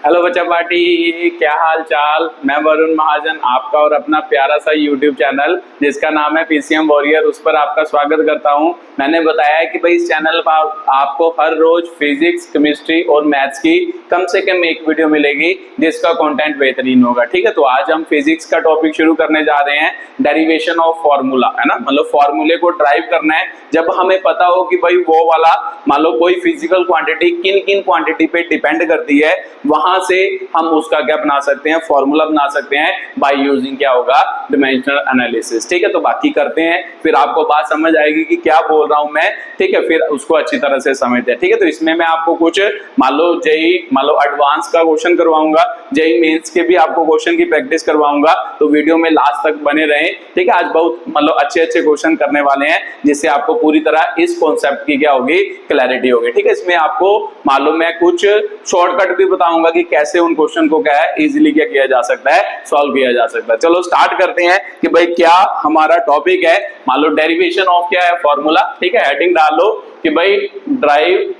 Hello बच्चा party, क्या हाल चाल। मैं वरुण महाजन, आपका और अपना प्यारा सा यूट्यूब चैनल जिसका नाम है पीसीएम वॉरियर, उस पर आपका स्वागत करता हूं। मैंने बताया है कि भाई इस चैनल पर आपको हर रोज फिजिक्स, केमिस्ट्री और मैथ्स की कम से कम एक वीडियो मिलेगी जिसका कंटेंट बेहतरीन होगा। ठीक है, तो आज हम फिजिक्स का टॉपिक शुरू करने जा रहे हैं, डेरिवेशन ऑफ फॉर्मूला, है ना। मतलब फॉर्मूले को ड्राइव करना है। जब हमें पता हो कि भाई वो वाला मान लो कोई फिजिकल क्वांटिटी किन किन क्वांटिटी पे डिपेंड करती है, वहां से हम उसका क्या बना सकते हैं, फॉर्मूला बना सकते हैं बाय यूजिंग क्या होगा, डायमेंशनल एनालिसिस। ठीक है, तो बाकी करते हैं, फिर आपको बात समझ आएगी कि क्या बोल रहा हूं मैं। ठीक है, फिर उसको अच्छी तरह से समझते हैं। ठीक है, तो इसमें मैं आपको कुछ मान लो एडवांस का क्वेश्चन करवाऊंगा, जेई मेंस के भी आपको क्वेश्चन की प्रैक्टिस करवाऊंगा, तो वीडियो में लास्ट तक बने रहें। ठीक है, आज बहुत अच्छे अच्छे क्वेश्चन करने वाले हैं जिससे आपको पूरी तरह इस कॉन्सेप्ट की क्या होगी, क्लैरिटी होगी। ठीक है, इसमें आपको मालूम है कुछ शॉर्टकट भी बताऊंगा कि कैसे उन क्वेश्चन को क्या है इजीली क्या किया जा सकता है, सॉल्व किया जा सकता है। चलो स्टार्ट करते हैं कि भाई क्या हमारा टॉपिक है। मान लो डेरिवेशन ऑफ क्या है, फॉर्मूला। ठीक है, हेडिंग डाल लो कि भाई drive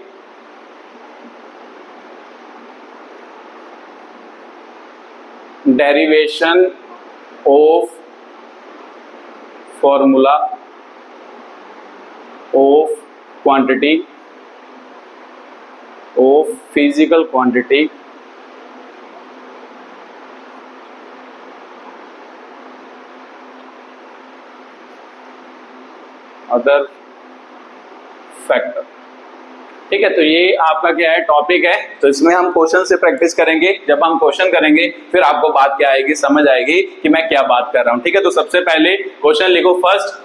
derivation of formula of quantity of physical quantity other factor. ठीक है, तो ये आपका क्या है, टॉपिक है। तो इसमें हम क्वेश्चन से प्रैक्टिस करेंगे। जब हम क्वेश्चन करेंगे फिर आपको बात क्या आएगी, समझ आएगी कि मैं क्या बात कर रहा हूं। ठीक है, तो सबसे पहले क्वेश्चन लिखो फर्स्ट।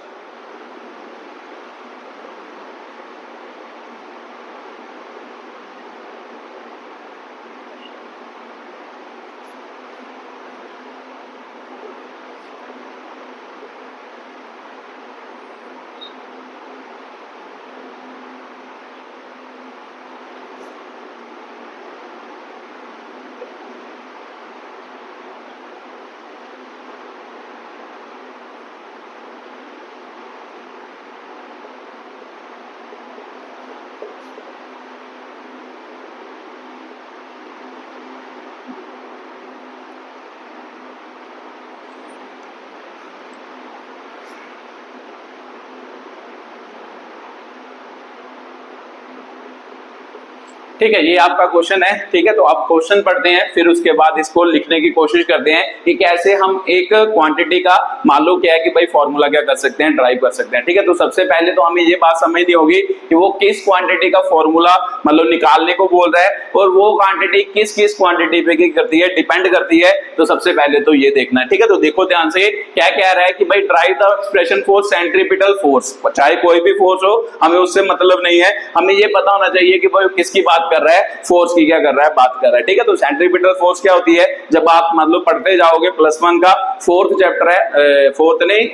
ठीक है, ये आपका क्वेश्चन है। ठीक है, तो आप क्वेश्चन पढ़ते हैं, फिर उसके बाद इसको लिखने की कोशिश करते हैं कि कैसे हम एक क्वांटिटी का मान लो क्या है कि भाई फॉर्मूला क्या कर सकते हैं, ड्राइव कर सकते हैं। ठीक है, तो सबसे पहले तो हमें ये बात समझनी होगी कि वो किस क्वांटिटी का फॉर्मूला निकालने को बोल रहा है और वो क्वांटिटी किस किस क्वांटिटी पे क्या करती है, डिपेंड करती है। तो सबसे पहले तो ये देखना है। ठीक है, तो देखो ध्यान से, क्या कह रहा है कि भाई drive the expression for centripetal force. चाहे कोई भी फोर्स हो, हमें उससे मतलब नहीं है, हमें ये पता होना चाहिए कि भाई किसकी बात कर रहा है, फोर्स की क्या कर रहा है, बात कर रहा है। ठीक है, तो सेंट्रीपिटल फोर्स क्या होती है, जब आप पढ़ते जाओगे +1 का फोर्थ चैप्टर है, फोर्थ नहीं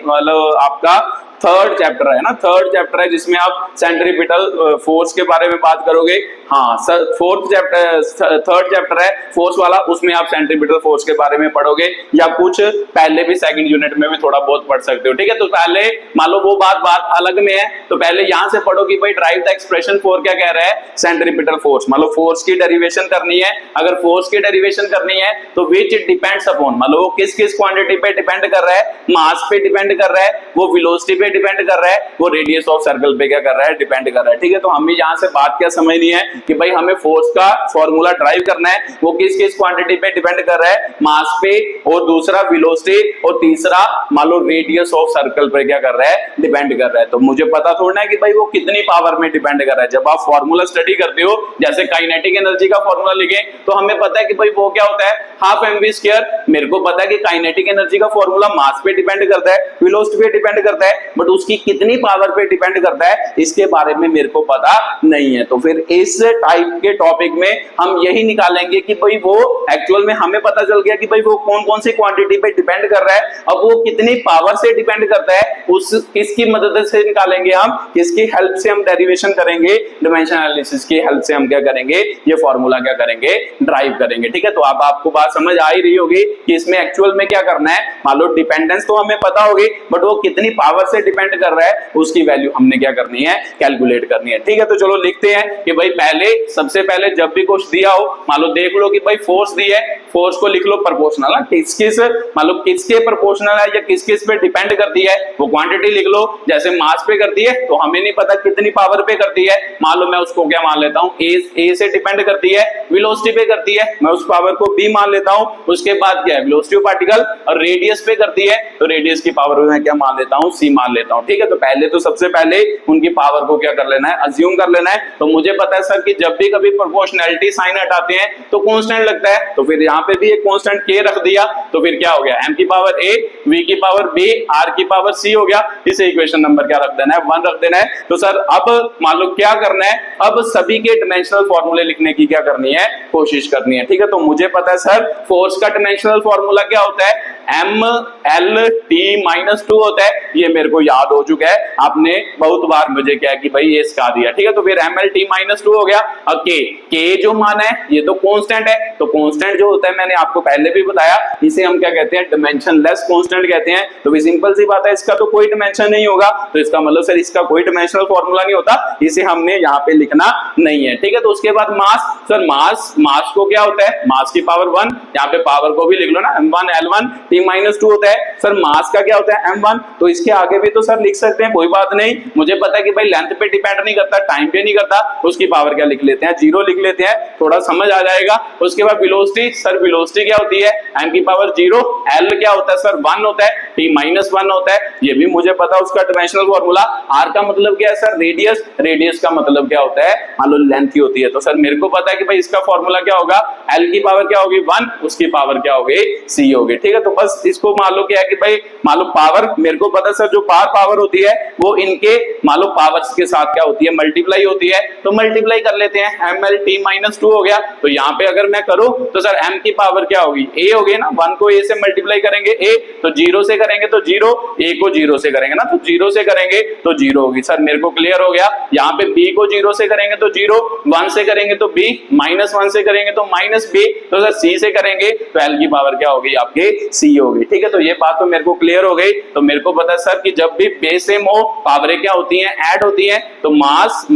आपका थर्ड चैप्टर है ना, थर्ड चैप्टर है जिसमें आप सेंट्रीपिटल फोर्स के बारे में बात करोगे। हाँ, फोर्थ चैप्टर थर्ड चैप्टर है फोर्स वाला, उसमें आप सेंट्रीपिटल फोर्स के बारे में पढ़ोगे, या कुछ पहले भी सेकंड यूनिट में भी थोड़ा बहुत पढ़ सकते हो। ठीक है, तो पहले मान लो वो बात अलग में है, तो पहले यहां से पढ़ो कि भाई ड्राइव द एक्सप्रेशन फॉर क्या कह रहा है, सेंट्रीपिटल फोर्स। मान लो फोर्स की डेरिवेशन करनी है, अगर फोर्स की डेरिवेशन करनी है तो विच डिपेंड्स अपॉन, मान लो वो किस किस क्वांटिटी पे डिपेंड कर रहा है, मास पे डिपेंड कर रहा है, वो वेलोसिटी पे डिपेंड कर रहा है, वो रेडियस ऑफ सर्कल पे क्या कर रहा है, डिपेंड कर रहा है। ठीक है, तो हमें यहां से बात क्या समझनी है कि भाई हमें फोर्स का फॉर्मूला ड्राइव करना है, वो किस किस क्वांटिटी पे डिपेंड कर रहा है, मास पे, और दूसरा वेलोसिटी, और तीसरा मान लो रेडियस ऑफ सर्कल पे क्या कर रहा है, डिपेंड कर रहा है। तो मुझे पता थोड़ा है कि भाई वो कितनी पावर में डिपेंड कर रहा है। जब आप फॉर्मूला स्टडी करते हो, जैसे काइनेटिक एनर्जी का फॉर्मूला लिखें, तो हमें पता है कि भाई वो क्या होता है, हाफ mv²। मेरे को पता है कि काइनेटिक एनर्जी का फॉर्मूला मास पे डिपेंड करता है, वेलोसिटी पे डिपेंड करता है, बट उसकी कितनी पावर पे डिपेंड करता है इसके बारे में मेरे को पता नहीं है। तो फिर इस टाइप के टॉपिक में हम यही निकालेंगे कि भाई वो एक्चुअल में हमें पता चल गया कि भाई वो कौन कौन सी क्वांटिटी पे डिपेंड कर रहा है, अब वो कितनी पावर से डिपेंड करता है, उस किसकी मदद से निकालेंगे हम, किसकी हेल्प से हम डेरिवेशन करेंगे, डायमेंशन एनालिसिस की हेल्प से हम क्या करेंगे, ये फॉर्मूला क्या करेंगे, ड्राइव करेंगे। ठीक है, तो अब आपको बात समझ आ ही रही होगी कि इसमें एक्चुअल में क्या करना है। मान लो डिपेंडेंस तो हमें पता होगी, बट वो कितनी पावर से डिपेंड कर रहा है उसकी वैल्यू हमने क्या करनी है, कैलकुलेट करनी है। ठीक है, तो चलो लिखते हैं कि भाई पहले सबसे पहले जब भी कुछ दिया हो, मान लो देख लो कि भाई फोर्स दी है, फोर्स को लिख लो प्रोपोर्शनल, किस मान लो किसके प्रोपोर्शनल है या किस किस पे डिपेंड करती है वो क्वांटिटी लिख लो। जैसे मास पे करती है तो हमें नहीं पता कितनी पावर पे करती है, मान लो मैं उसको क्या मान लेता हूं, ए से डिपेंड करती है, वेलोसिटी पे करती है, मैं उस पावर को बी मान लेता हूं। उसके बाद क्या है, वेलोसिटी ऑफ पार्टिकल, और रेडियस पे करती है तो रेडियस की पावर मैं क्या मान लेता हूं, सी मान लेता हूं। ठीक है, तो पहले तो सबसे पहले उनकी पावर को क्या कर लेना है, अज्यूम कर लेना है। तो मुझे पता है सर कि जब भी कभी प्रोपोर्शनैलिटी साइन हटाते हैं तो कांस्टेंट लगता है, तो फिर यहाँ पे भी एक कांस्टेंट के रख दिया, तो फिर क्या हो गया, m की पावर a, v की पावर b, r की पावर c हो गया। इसे इक्वेशन नंबर क्या रख देना है, 1 रख देना है। तो सर अब मान लो क्या करना है, अब सभी के डायमेंशनल फॉर्मूले लिखने की क्या करनी है, कोशिश करनी है। ठीक है, तो मुझे पता है सर फोर्स का डायमेंशनल फॉर्मूला क्या होता है, m l t - 2 होता है, ये मेरे को याद हो चुका है, आपने बहुत बार मुझे क्या कि भाई ये सिखा दिया। ठीक है, तो फिर m l t - 2 हो गया। अब k जो मान है ये तो कांस्टेंट है, तो कांस्टेंट जो होता है मैंने आपको पहले भी बताया, इसे हम क्या कहते हैं, डायमेंशनलेस कांस्टेंट कहते हैं। तो भी सिंपल सी बात है, इसका तो कोई डायमेंशन नहीं होगा, तो इसका मतलब सर इसका कोई डायमेंशनल फॉर्मूला नहीं होता, इसे हमने यहाँ पे लिखना नहीं है। ठीक है, तो उसके बाद मास, सर मास को क्या होता है, मास की पावर 1, यहाँ पे पावर को भी लिख लो ना, m1 l1 t - 2 होता है। सर मास का क्या होता है, m1, तो इसके आगे भी तो सर लिख सकते हैं, कोई बात नहीं, मुझे पता है कि भाई लेंथ पे डिपेंड नहीं करता, टाइम पे नहीं करता, उसकी पावर क्या लिख लेते हैं, 0 लिख लेते हैं, थोड़ा समझ आ जाएगा। उसके बाद वेलोसिटी, सर वेलोसिटी क्या होती है, m की पावर 0, l क्या होता है सर 1 होता है, t - 1 होता है, ये भी मुझे पता है उसका डायमेंशनल फॉर्मूला। r का मतलब क्या है सर, रेडियस, रेडियस का मतलब क्या होता है, मान लो लेंथ ही होती है, तो सर मेरे को पता है कि भाई इसका फॉर्मूला क्या होगा, l की पावर क्या होगी 1, उसकी पावर क्या होगी, c होगी। ठीक है, तो बस इसको मान लो क्या है कि भाई मान लो पावर मेरे को पता है सर, जो पावर होती है वो इनके मान लो पावर्स के साथ क्या होती है, मल्टीप्लाई होती है, तो मल्टीप्लाई कर लेते हैं, m l t - 2 हो गया। तो यहाँ पे अगर मैं करूं तो सर m की पावर क्या होगी, a होगी ना, 1 को a से मल्टीप्लाई करेंगे a, तो 0 से करेंगे तो 0, a को 0 से करेंगे ना, तो 0 से करेंगे तो 0 होगी। सर मेरे को क्लियर हो गया। यहाँ पे b को 0 से करेंगे तो 0, 1 से करेंगे तो b, -1 से करेंगे तो -b, तो सर c से करेंगे तो l की पावर क्या होगी, आपके c होगी। ठीक है, तो ये बात तो मेरे को क्लियर हो गई। तो मेरे को पता है सर कि जब भी बेस सेम हो, पावरें क्या होती हैं, ऐड होती हैं, तो मास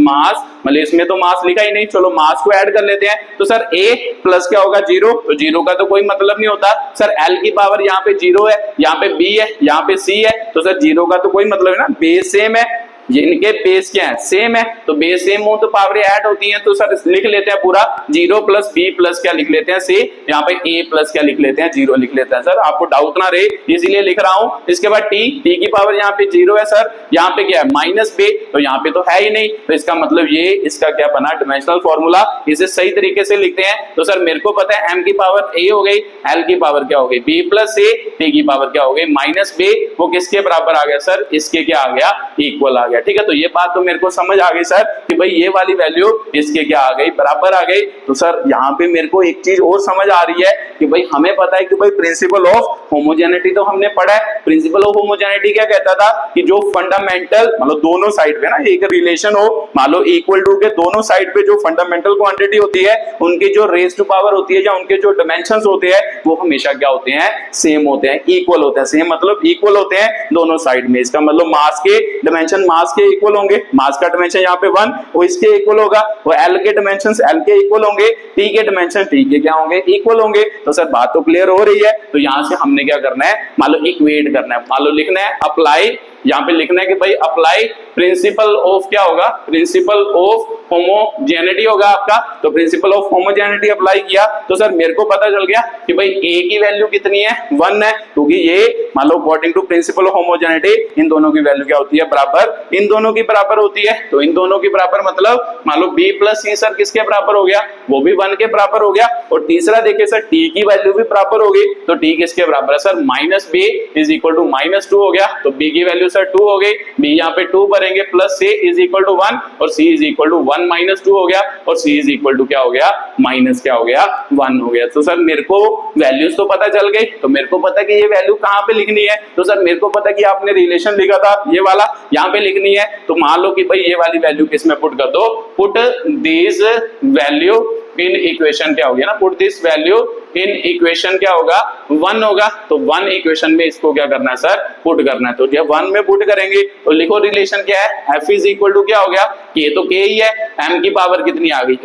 मतलब इसमें तो मास लिखा ही नहीं, चलो मास को ऐड कर लेते हैं। तो सर a प्लस क्या होगा 0, तो 0 का तो कोई मतलब नहीं होता। सर l की पावर यहाँ पे 0 है, यहाँ पे b है, यहाँ पे c है, तो सर 0 का तो कोई मतलब है ना, बेस सेम है, ये इनके बेस क्या है, सेम है, तो बेस सेम हो तो पावरें ऐड होती हैं। तो सर लिख लेते हैं पूरा 0 प्लस b प्लस क्या लिख लेते हैं c, यहाँ पे a प्लस क्या लिख लेते हैं 0 लिख लेते हैं। सर आपको डाउट ना रहे इसीलिए लिख रहा हूं। इसके बाद t की पावर यहाँ पे 0 है सर, यहाँ पे क्या है -b, तो यहाँ पे तो है ही नहीं, तो इसका मतलब ये इसका क्या बना, डायमेंशनल फॉर्मूला। इसे सही तरीके से लिखते हैं। तो सर मेरे को पता है m की पावर a हो गई, l की पावर क्या हो गई b प्लस a, t की पावर क्या हो गई -b, वो किसके बराबर आ गया सर, इसके क्या आ गया, इक्वल आ गया। ठीक है, तो ये बात तो मेरे को समझ आ गई सर कि भाई ये वाली वैल्यू इसके क्या आ गई, बराबर आ गई। तो सर यहाँ पे मेरे को एक चीज और समझ आ रही है कि भाई हमें पता है कि भाई प्रिंसिपल ऑफ होमोजेनिटी तो हमने पढ़ा है। प्रिंसिपल ऑफ होमोजेनिटी क्या कहता था कि जो फंडामेंटल मतलब दोनों साइड पे ना एक रिलेशन हो, मान लो इक्वल टू के दोनों साइड पे जो फंडामेंटल क्वांटिटी होती है उनकी जो रेज टू पावर होती है या उनके जो डायमेंशंस होते हैं वो हमेशा क्या होते हैं, सेम होते हैं, इक्वल होते हैं। सेम मतलब इक्वल होते हैं दोनों साइड में। इसका मतलब मास के डायमेंशन मास के इक्वल होंगे, मास का डायमेंशन यहाँ पे 1 वो इसके इक्वल होगा, वो l के डायमेंशंस l के इक्वल होंगे, t के डायमेंशन t के क्या होंगे, इक्वल होंगे। तो सर बात तो क्लियर हो रही है। तो यहाँ से हमने क्या करना है, मान लो इक्वेट करना है, मान लो लिखना है अप्लाई, यहाँ पे लिखना है कि भाई अप्लाई प्रिंसिपल ऑफ क्या होगा, प्रिंसिपल ऑफ होमोजेनिटी होगा आपका। तो प्रिंसिपल ऑफ होमोजेनिटी अप्लाई किया तो सर मेरे को पता चल गया कि भाई a की वैल्यू कितनी है, 1 है, क्योंकि ये मान लो according to principle of homogeneity इन दोनों की वैल्यू क्या होती है, बराबर, इन दोनों की बराबर होती है। तो इन दोनों की बराबर मतलब मान लो b प्लस c सर किसके बराबर हो गया, वो भी 1 के बराबर हो गया। और तीसरा देखिए सर t की वैल्यू भी बराबर होगी, तो t किसके बराबर है sir, -b is equal to -2 हो गया। तो b की वैल्यू सर 2 हो गई, b यहाँ पे 2 भरेंगे plus c is equal to 1 और c इज इक्वल टू 1 -2 हो गया और c इज इक्वल टू क्या हो गया, माइनस क्या हो गया, 1 हो गया। तो सर मेरे को वैल्यूज तो पता चल गई, तो मेरे को पता कि ये वैल्यू कहाँ पे लिखनी है। तो सर मेरे को पता कि आपने रिलेशन लिखा था ये वाला, यहाँ पे लिखनी है। तो मान लो कि भाई ये वाली वैल्यू किसमें पुट कर दो, put this value in equation क्या हो गया ना, put this value in equation क्या होगा 1 होगा, तो 1 इक्वेशन में इसको क्या करना है सर पुट करना है। तो जब 1 में पुट करेंगे तो लिखो रिलेशन क्या है, f इज इक्वल टू क्या हो गया, k तो k ही है, m की पावर कितनी आ गई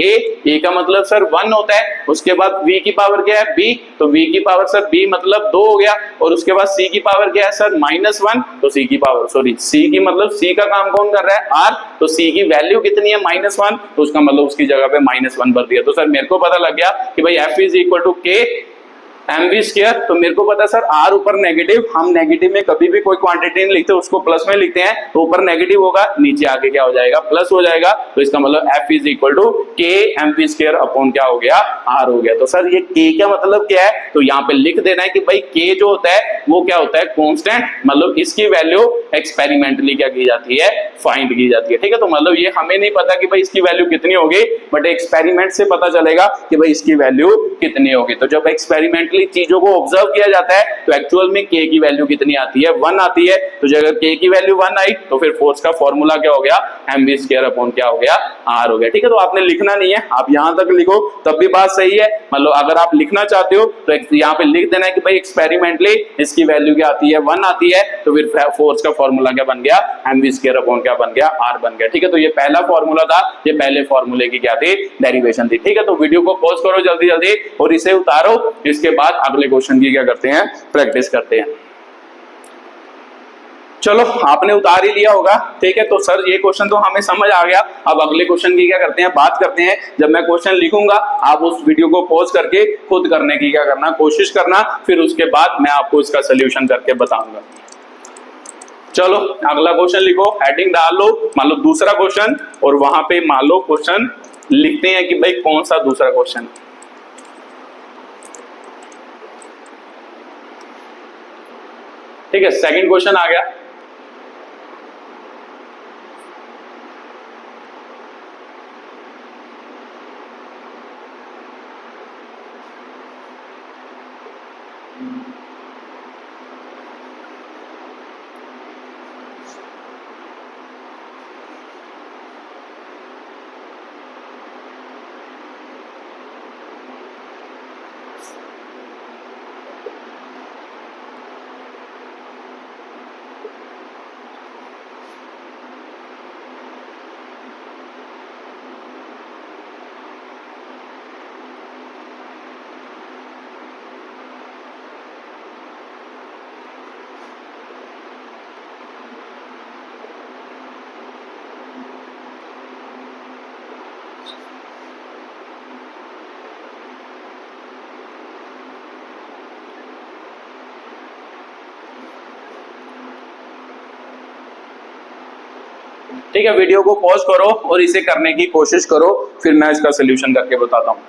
a का मतलब सर 1 होता है, उसके बाद v की पावर क्या है b, तो v की पावर सर b मतलब 2 हो गया, और उसके बाद c की पावर क्या है सर -1, तो c की पावर c की मतलब c का काम कौन कर रहा है r, तो c की वैल्यू कितनी है -1, तो उसका मतलब उसकी जगह पे -1 भर दिया। तो सर मेरे को पता लग गया कि भाई f is equal to k mv square, तो मेरे को पता है सर r ऊपर नेगेटिव, हम नेगेटिव में कभी भी कोई क्वांटिटी नहीं लिखते, उसको प्लस में लिखते हैं, तो ऊपर नेगेटिव होगा, नीचे आके क्या हो जाएगा प्लस हो जाएगा, तो इसका मतलब f is equal to k mv square upon क्या हो गया r हो गया। तो सर ये k का मतलब क्या है, तो यहाँ पे लिख देना है कि भाई k जो होता है वो क्या होता है कांस्टेंट, मतलब इसकी वैल्यू एक्सपेरिमेंटली क्या की जाती है फाइंड की जाती है, ठीक है। तो मतलब ये हमें नहीं पता कि भाई इसकी वैल्यू कितनी होगी, बट एक्सपेरिमेंट से पता चलेगा कि भाई इसकी वैल्यू कितनी होगी। तो जब एक्सपेरिमेंट चीजों को ऑब्जर्व किया जाता है तो एक्चुअल में k की वैल्यू कितनी आती है 1 आती है, तो जब अगर k की वैल्यू 1 आई तो फिर फोर्स का फॉर्मूला क्या हो गया mv स्क्वायर अपॉन क्या हो गया r हो गया, ठीक है। तो आपने लिखना नहीं है, आप यहां तक लिखो तब भी बात सही है, मतलब अगर आप लिखना चाहते हो तो यहाँ पे लिख देना है कि भाई एक्सपेरिमेंटली इसकी वैल्यू क्या आती है 1 आती है, तो फिर फोर्स का फॉर्मूला क्या बन गया mv स्क्वायर अपॉन क्या बन गया r बन गया, ठीक है। तो ये पहला फॉर्मूला था, ये पहले फॉर्मूले की क्या थी डेरिवेशन थी, ठीक है। तो वीडियो को पॉज करो जल्दी जल्दी और इसे उतारो, इसके बाद अगले क्वेश्चन की क्या करते हैं प्रैक्टिस करते हैं। चलो आपने उतार ही लिया होगा, ठीक है। तो सर ये क्वेश्चन तो हमें समझ आ गया, अब अगले क्वेश्चन की क्या करते हैं बात करते हैं। जब मैं क्वेश्चन लिखूंगा आप उस वीडियो को पॉज करके खुद करने की क्या करना कोशिश करना, फिर उसके बाद मैं आपको इसका सोल्यूशन करके बताऊंगा। चलो अगला क्वेश्चन लिखो, हेडिंग डाल लो, मान लो दूसरा क्वेश्चन, और वहां पे मान लो क्वेश्चन लिखते हैं कि भाई कौन सा दूसरा क्वेश्चन, ठीक है। सेकंड क्वेश्चन आ गया, ठीक है। वीडियो को पॉज करो और इसे करने की कोशिश करो, फिर मैं इसका सोल्यूशन करके बताता हूं।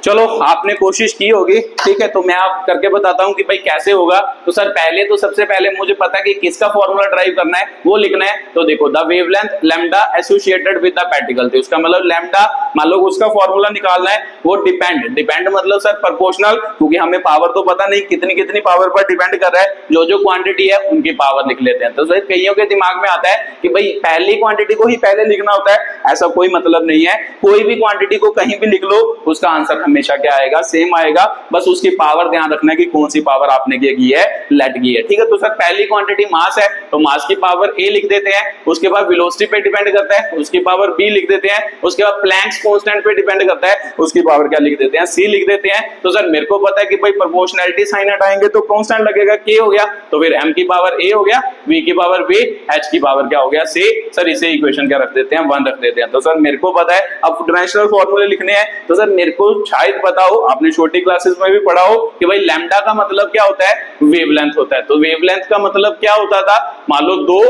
चलो आपने कोशिश की होगी, ठीक है। तो मैं आप करके बताता हूं कि भाई कैसे होगा। तो सर पहले तो सबसे पहले मुझे पता है कि किसका फॉर्मूला ड्राइव करना है, वो लिखना है। तो देखो the wavelength lambda associated with the particle थी, उसका मतलब लैम्डा मान लो उसका फॉर्मूला निकालना है, वो डिपेंड मतलब सर प्रोपोर्शनल, क्योंकि हमें पावर तो पता नहीं कितनी कितनी पावर पर डिपेंड कर रहा है, जो जो क्वांटिटी है उनकी पावर लिख लेते हैं। तो सर कईयों के दिमाग में आता है कि भाई पहली क्वांटिटी को ही पहले लिखना होता है, ऐसा कोई मतलब नहीं है। कोई भी क्वांटिटी को कहीं भी लिख लो, उसका आंसर हमेशा क्या आएगा सेम आएगा, बस उसकी पावर ध्यान रखना है कि कौन सी पावर आपने क्या की है लेट की है, ठीक है। तो सर पहली क्वांटिटी मास है, तो मास की पावर a लिख देते हैं, उसके बाद वेलोसिटी पे डिपेंड करता है, उसकी पावर b लिख देते हैं, उसके बाद प्लैंक्स कांस्टेंट पे डिपेंड करता है, उसकी पावर क्या लिख देते हैं c लिख देते हैं। तो सर मेरे को पता है कि भाई प्रोपोर्शनैलिटी साइन हटाएंगे तो कांस्टेंट लगेगा k हो गया, तो फिर m की पावर a हो गया, v की पावर b, h की पावर क्या हो गया c। सर इसे इक्वेशन क्या रख देते हैं 1 रख देते हैं। तो सर मेरे को पता है अब डायमेंशनल फार्मूले लिखने हैं, तो सर मेरे को शायद पता हो, आपने छोटी क्लासेस में भी पढ़ा हो कि भाई लैम्डा का मतलब क्या होता है वेवलेंथ होता है। तो वेवलेंथ का मतलब क्या होता था, मान लो दो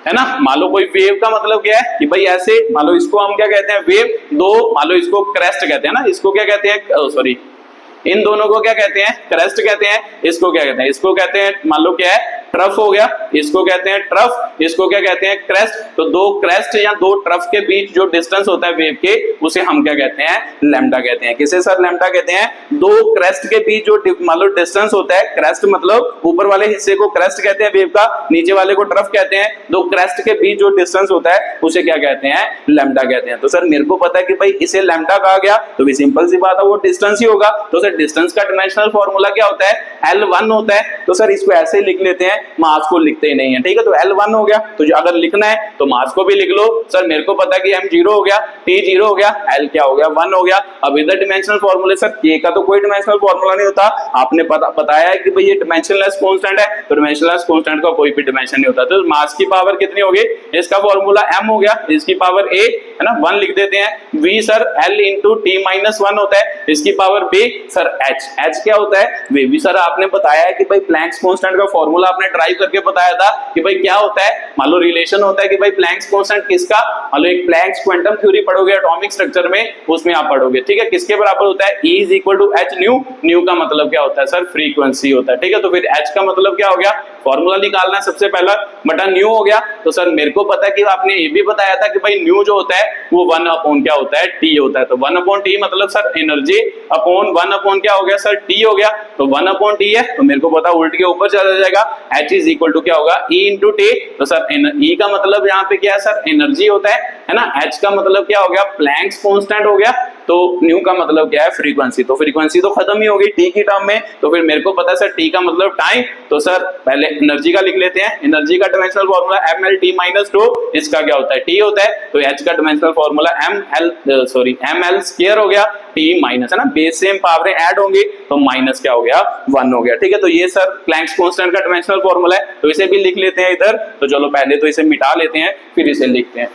है ना, मान लो कोई वेव का मतलब क्या है कि भाई ऐसे मान लो इसको हम क्या कहते हैं वेव, दो मान लो इसको क्रेस्ट कहते हैं ना, इसको क्या कहते हैं सॉरी इन दोनों को क्या कहते हैं क्रेस्ट कहते हैं, इसको क्या कहते हैं, इसको कहते हैं मान लो क्या है ट्रफ हो गया, इसको कहते हैं ट्रफ, इसको क्या कहते हैं क्रेस्ट। तो दो क्रेस्ट या दो ट्रफ के बीच जो डिस्टेंस होता है वेव के, उसे हम क्या कहते हैं, लैम्डा कहते हैं। किसे सर लैम्डा कहते हैं? दो क्रेस्ट के बीच जो मान लो डिस्टेंस होता है, क्रेस्ट मतलब ऊपर वाले हिस्से को क्रेस्ट कहते हैं वेव का, नीचे वाले को ट्रफ कहते हैं। दो क्रेस्ट के बीच जो डिस्टेंस होता है उसे क्या कहते हैं, लैम्डा कहते हैं। तो सर मेरे को पता है कि भाई इसे लैम्डा कहा गया, तो भी सिंपल सी बात है वो डिस्टेंस ही होगा। तो सर डिस्टेंस का डायमेंशनल फॉर्मूला क्या होता है, L1 होता है। तो सर इसको ऐसे ही लिख लेते हैं, मास को लिखते ही नहीं है, ठीक है। तो L1 हो गया, तो अगर लिखना है तो मास को भी लिख लो। सर मेरे को पता है कि m 0 हो गया, t 0 हो गया, l क्या हो गया, 1 हो गया। अब इधर डिमेंशनल फॉर्मूले, सर k का तो कोई डिमेंशनल फॉर्मूला नहीं होता, आपने बताया है कि भाई ये डिमेंशनलेस कांस्टेंट है, तो डिमेंशनलेस कांस्टेंट का कोई भी डिमेंशन नहीं होता। तो मास की पावर कितनी होगी, इसका फॉर्मूला m हो गया, इसकी पावर a है ना, 1 लिख देते हैं। v sir l into t minus 1 होता है, इसकी पावर b सर h क्या होता है, वे भी सर आपने बताया है कि भाई प्लैंक्स कांस्टेंट का फॉर्मूला आपने ड्राइव करके बताया था कि भाई क्या होता है, मान लो रिलेशन होता है कि भाई प्लैंक्स कांस्टेंट किसका, मान लो एक प्लैंक्स क्वांटम थ्योरी पढ़ोगे एटॉमिक स्ट्रक्चर में, उसमें आप पढ़ोगे, ठीक है, किसके बराबर होता है, E is equal to H nu. Nu का मतलब क्या होता है सर, फ्रीक्वेंसी होता है, ठीक है। तो फिर h का मतलब क्या हो गया, फॉर्मूला निकालना है सबसे पहला, बटा न्यू हो गया। तो सर मेरे को पता है कि आपने ये भी बताया था कि भाई न्यू जो होता है वो 1 अपॉन क्या होता है, टी होता है। तो 1 अपॉन टी मतलब सर एनर्जी अपॉन 1 अपॉन क्या हो गया सर, टी हो गया। तो 1 अपॉन टी है, तो मेरे को पता उल्ट के ऊपर चला जाएगा, h इज इक्वल टू क्या होगा, E इंटू टी। तो सर E का मतलब यहाँ पे क्या है सर, एनर्जी होता है ना। h का मतलब क्या हो गया, प्लैंक्स कांस्टेंट हो गया। तो न्यू का मतलब क्या है, फ्रीक्वेंसी। तो फ्रीक्वेंसी तो खत्म ही होगी टी की टर्म में। तो फिर मेरे को पता है सर टी का मतलब टाइम। तो सर पहले एनर्जी का लिख लेते हैं, एनर्जी का डायमेंशनल फॉर्मूला mL/t-2, इसका क्या होता है, t होता है। तो h का डायमेंशनल फॉर्मूला ml स्क्वायर हो गया, t माइनस है ना, बेस सेम पावरें ऐड होंगी, तो माइनस क्या हो गया, 1 हो गया, ठीक है। तो ये सर प्लैंक्स कांस्टेंट का डायमेंशनल फॉर्मूला है, तो इसे भी लिख लेते हैं इधर। तो चलो पहले तो इसे मिटा लेते हैं, फिर इसे लिखते हैं।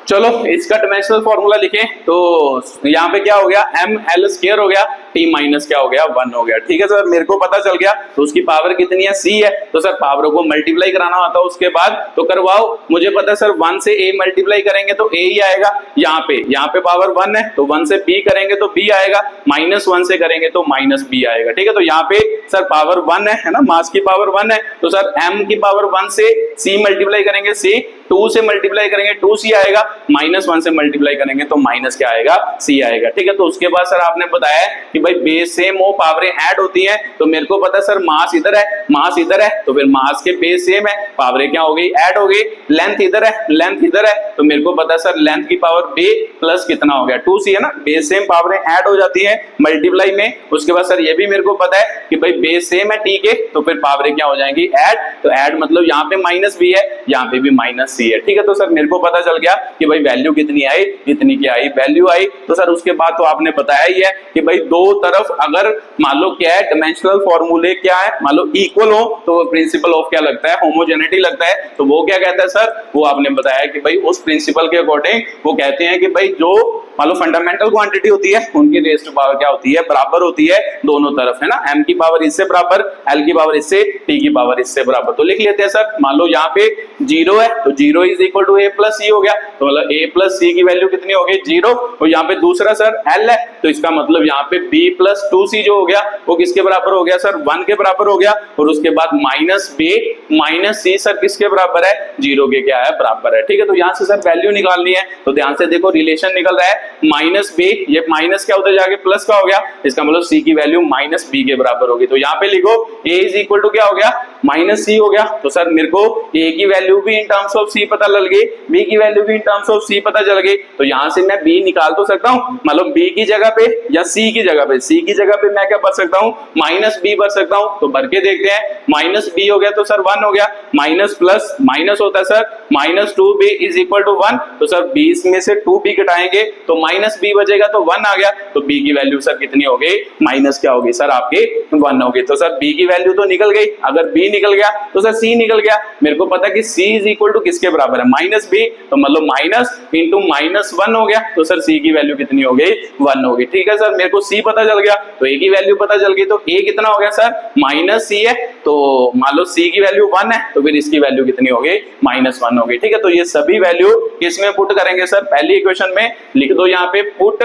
चलो इसका डायमेंशनल फॉर्मूला लिखें, तो यहाँ पे क्या हो गया, ml स्क्वायर हो गया, t माइनस क्या हो गया, 1 हो गया, ठीक है सर। मेरे को पता चल गया, तो उसकी पावर कितनी है, c है। तो सर पावरों को मल्टीप्लाई कराना होता है उसके बाद, तो करवाओ। मुझे पता है सर 1 से a मल्टीप्लाई करेंगे तो a ही आएगा। यहाँ पे पावर 1 है, तो 1 से b करेंगे तो b आएगा, -1 से करेंगे तो -b आएगा, ठीक है। तो यहाँ पे सर पावर 1 है ना, मास की पावर 1 है। तो सर m की पावर 1 से c मल्टीप्लाई करेंगे c, 2 से मल्टीप्लाई करेंगे 2c आएगा, -1 से मल्टीप्लाई करेंगे तो माइनस क्या आएगा, c आएगा, ठीक है। तो उसके बाद सर आपने बताया कि भाई बेस सेम हो, पावरें ऐड होती हैं। तो मेरे को पता है सर मास इधर है, मास इधर है, तो फिर मास के बेस सेम है, पावरें क्या हो गई, ऐड हो गई। लेंथ इधर है, लेंथ इधर है, तो मेरे को पता है सर लेंथ की पावर b प्लस कितना हो गया, 2c है ना, बेस सेम पावरें ऐड हो जाती है मल्टीप्लाई में। उसके बाद सर ये भी मेरे को पता है कि भाई बेस सेम है t के, तो फिर पावरें क्या हो जाएंगी, ऐड। तो ऐड मतलब यहाँ पे -b है, यहाँ पे भी -c है, ठीक है। तो सर मेरे को पता चल गया कि भाई वैल्यू कितनी आई, इतनी की आई, वैल्यू आई। तो सर उसके बाद तो आपने बताया ही है कि भाई दो तरफ अगर मान लो क्या है, डायमेंशनल फॉर्मूले क्या है, मान लो इक्वल हो, तो प्रिंसिपल ऑफ क्या लगता है, होमोजेनिटी लगता है। तो वो क्या कहता है सर, वो आपने बताया कि भाई उस प्रिंसिपल के अकॉर्डिंग वो कहते हैं कि भाई जो मान लो फंडामेंटल क्वांटिटी होती है उनकी रेज़ टू पावर क्या होती है, बराबर होती है दोनों तरफ, है ना। m की पावर इससे बराबर, l की पावर इससे, t की पावर इससे बराबर। तो लिख लेते हैं सर, मान लो यहाँ पे 0 है, तो 0 is equal to a plus c हो गया। तो मतलब a प्लस c की वैल्यू कितनी हो गई, 0। और यहाँ पे दूसरा सर l है, तो इसका मतलब यहाँ पे b प्लस 2c जो हो गया वो किसके बराबर हो गया सर, 1 के बराबर हो गया। और उसके बाद -b माइनस c सर किसके बराबर है, 0 के क्या है, बराबर है, ठीक है। तो यहाँ से सर वैल्यू निकालनी है, तो ध्यान से देखो रिलेशन निकल रहा है, -b, ये माइनस क्या उधर जाके प्लस का हो गया, इसका मतलब c की वैल्यू -b के बराबर होगी। तो यहाँ पे लिखो a इज इक्वल टू क्या हो गया, -c हो गया। तो सर मेरे को a की वैल्यू भी इन टर्म्स ऑफ c पता लग गई, b की वैल्यू भी इन टर्म्स ऑफ c पता चल गई। तो यहाँ से मैं b निकाल तो सकता हूँ, मतलब b की जगह पे या c की जगह पे, c की जगह पे मैं क्या भर सकता हूँ, -b भर सकता हूँ। तो भर के देखते हैं, -b हो गया तो सर 1 हो गया, माइनस प्लस माइनस होता है sir, -2b is equal to 1। तो सर 20 में से 2b घटाएंगे तो -b बचेगा, तो 1 आ गया। तो b की वैल्यू सर कितनी हो गई, माइनस क्या होगी सर आपके 1 होगी। तो सर b की वैल्यू तो निकल गई, अगर b निकल गया तो सर c निकल गया। मेरे को पता कि c इज इक्वल टू किसके बराबर है, -b, तो मतलब माइनस इंटू -1 हो गया। तो सर c की वैल्यू कितनी हो गई, 1 होगी, ठीक है सर। मेरे को c पता चल गया, तो a की वैल्यू पता चल गई, तो a कितना हो गया सर, -c है। तो मान लो c की वैल्यू 1 है, तो फिर इसकी वैल्यू कितनी हो गई, -1 हो गई, ठीक है। तो ये सभी वैल्यू किसमें पुट करेंगे सर, पहली इक्वेशन में लिख दो, यहाँ पे put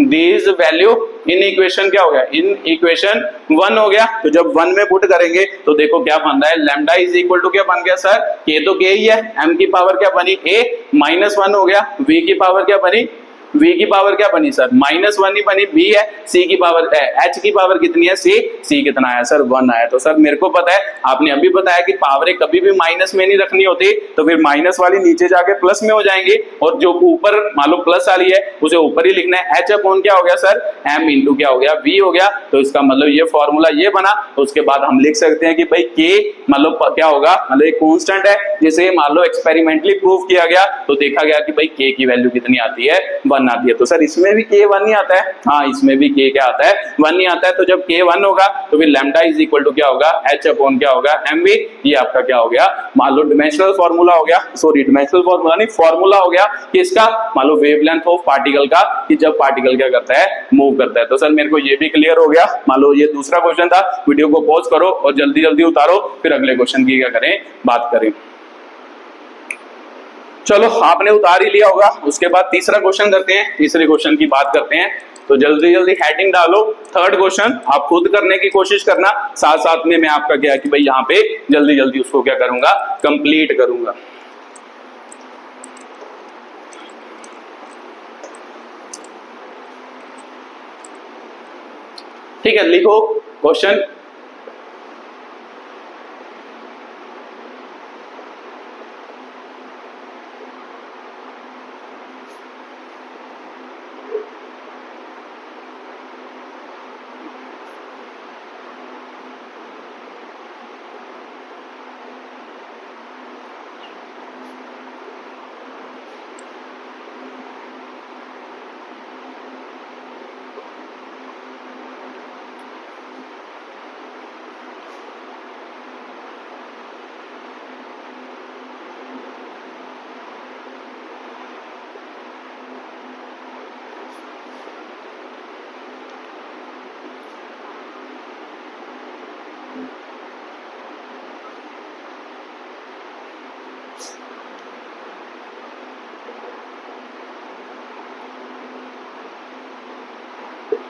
this value in equation क्या हो गया, इन इक्वेशन 1 हो गया। तो जब 1 में पुट करेंगे तो देखो क्या बन रहा है, लैम्डा इज इक्वल टू क्या बन गया सर, के तो के ही है, m की पावर क्या बनी a -1 हो गया, v की पावर क्या बनी, v की पावर क्या बनी सर -1 ही बनी, b है, c की पावर h की पावर कितनी है c कितना आया सर 1 आया। तो सर मेरे को पता है, आपने अभी बताया कि पावरें कभी भी माइनस में नहीं रखनी होती, तो फिर माइनस वाली नीचे जाके प्लस में हो जाएंगे और जो ऊपर मान लो प्लस वाली है उसे ऊपर ही लिखना है। h अपॉन क्या हो गया सर m इंटू क्या हो गया v हो गया। तो इसका मतलब ये फॉर्मूला ये बना। तो उसके बाद हम लिख सकते हैं कि भाई k मतलब क्या होगा, मतलब एक कांस्टेंट है जिसे मान लो एक्सपेरिमेंटली प्रूव किया गया, तो देखा गया कि भाई k की वैल्यू कितनी आती है 1 आती है। तो सर इसमें भी k 1 ही आता है, हाँ इसमें भी k क्या आता है 1 ही आता है। तो जब k 1 होगा तो फिर लैम्डा इज इक्वल टू क्या होगा h अपॉन क्या होगा mv। ये आपका क्या हो गया, मान लो डिमेंशनल फॉर्मूला हो गया, सॉरी डिमेंशनल फॉर्मूला नहीं, फॉर्मूला हो गया किसका, मान लो वेवलेंथ ऑफ पार्टिकल का, कि जब पार्टिकल क्या करता है मूव करता है। तो सर मेरे को ये भी क्लियर हो गया। मान लो ये दूसरा क्वेश्चन था, वीडियो को पॉज करो और जल्दी जल्दी उतारो, फिर अगले क्वेश्चन की क्या करें बात करें। चलो आपने उतार ही लिया होगा, उसके बाद तीसरा क्वेश्चन करते हैं, तीसरे क्वेश्चन की बात करते हैं। तो जल्दी जल्दी हेडिंग डालो, थर्ड क्वेश्चन आप खुद करने की कोशिश करना, साथ साथ में मैं आपका क्या है कि भाई यहाँ पे जल्दी जल्दी उसको क्या करूंगा कंप्लीट करूंगा। ठीक है, लिखो क्वेश्चन।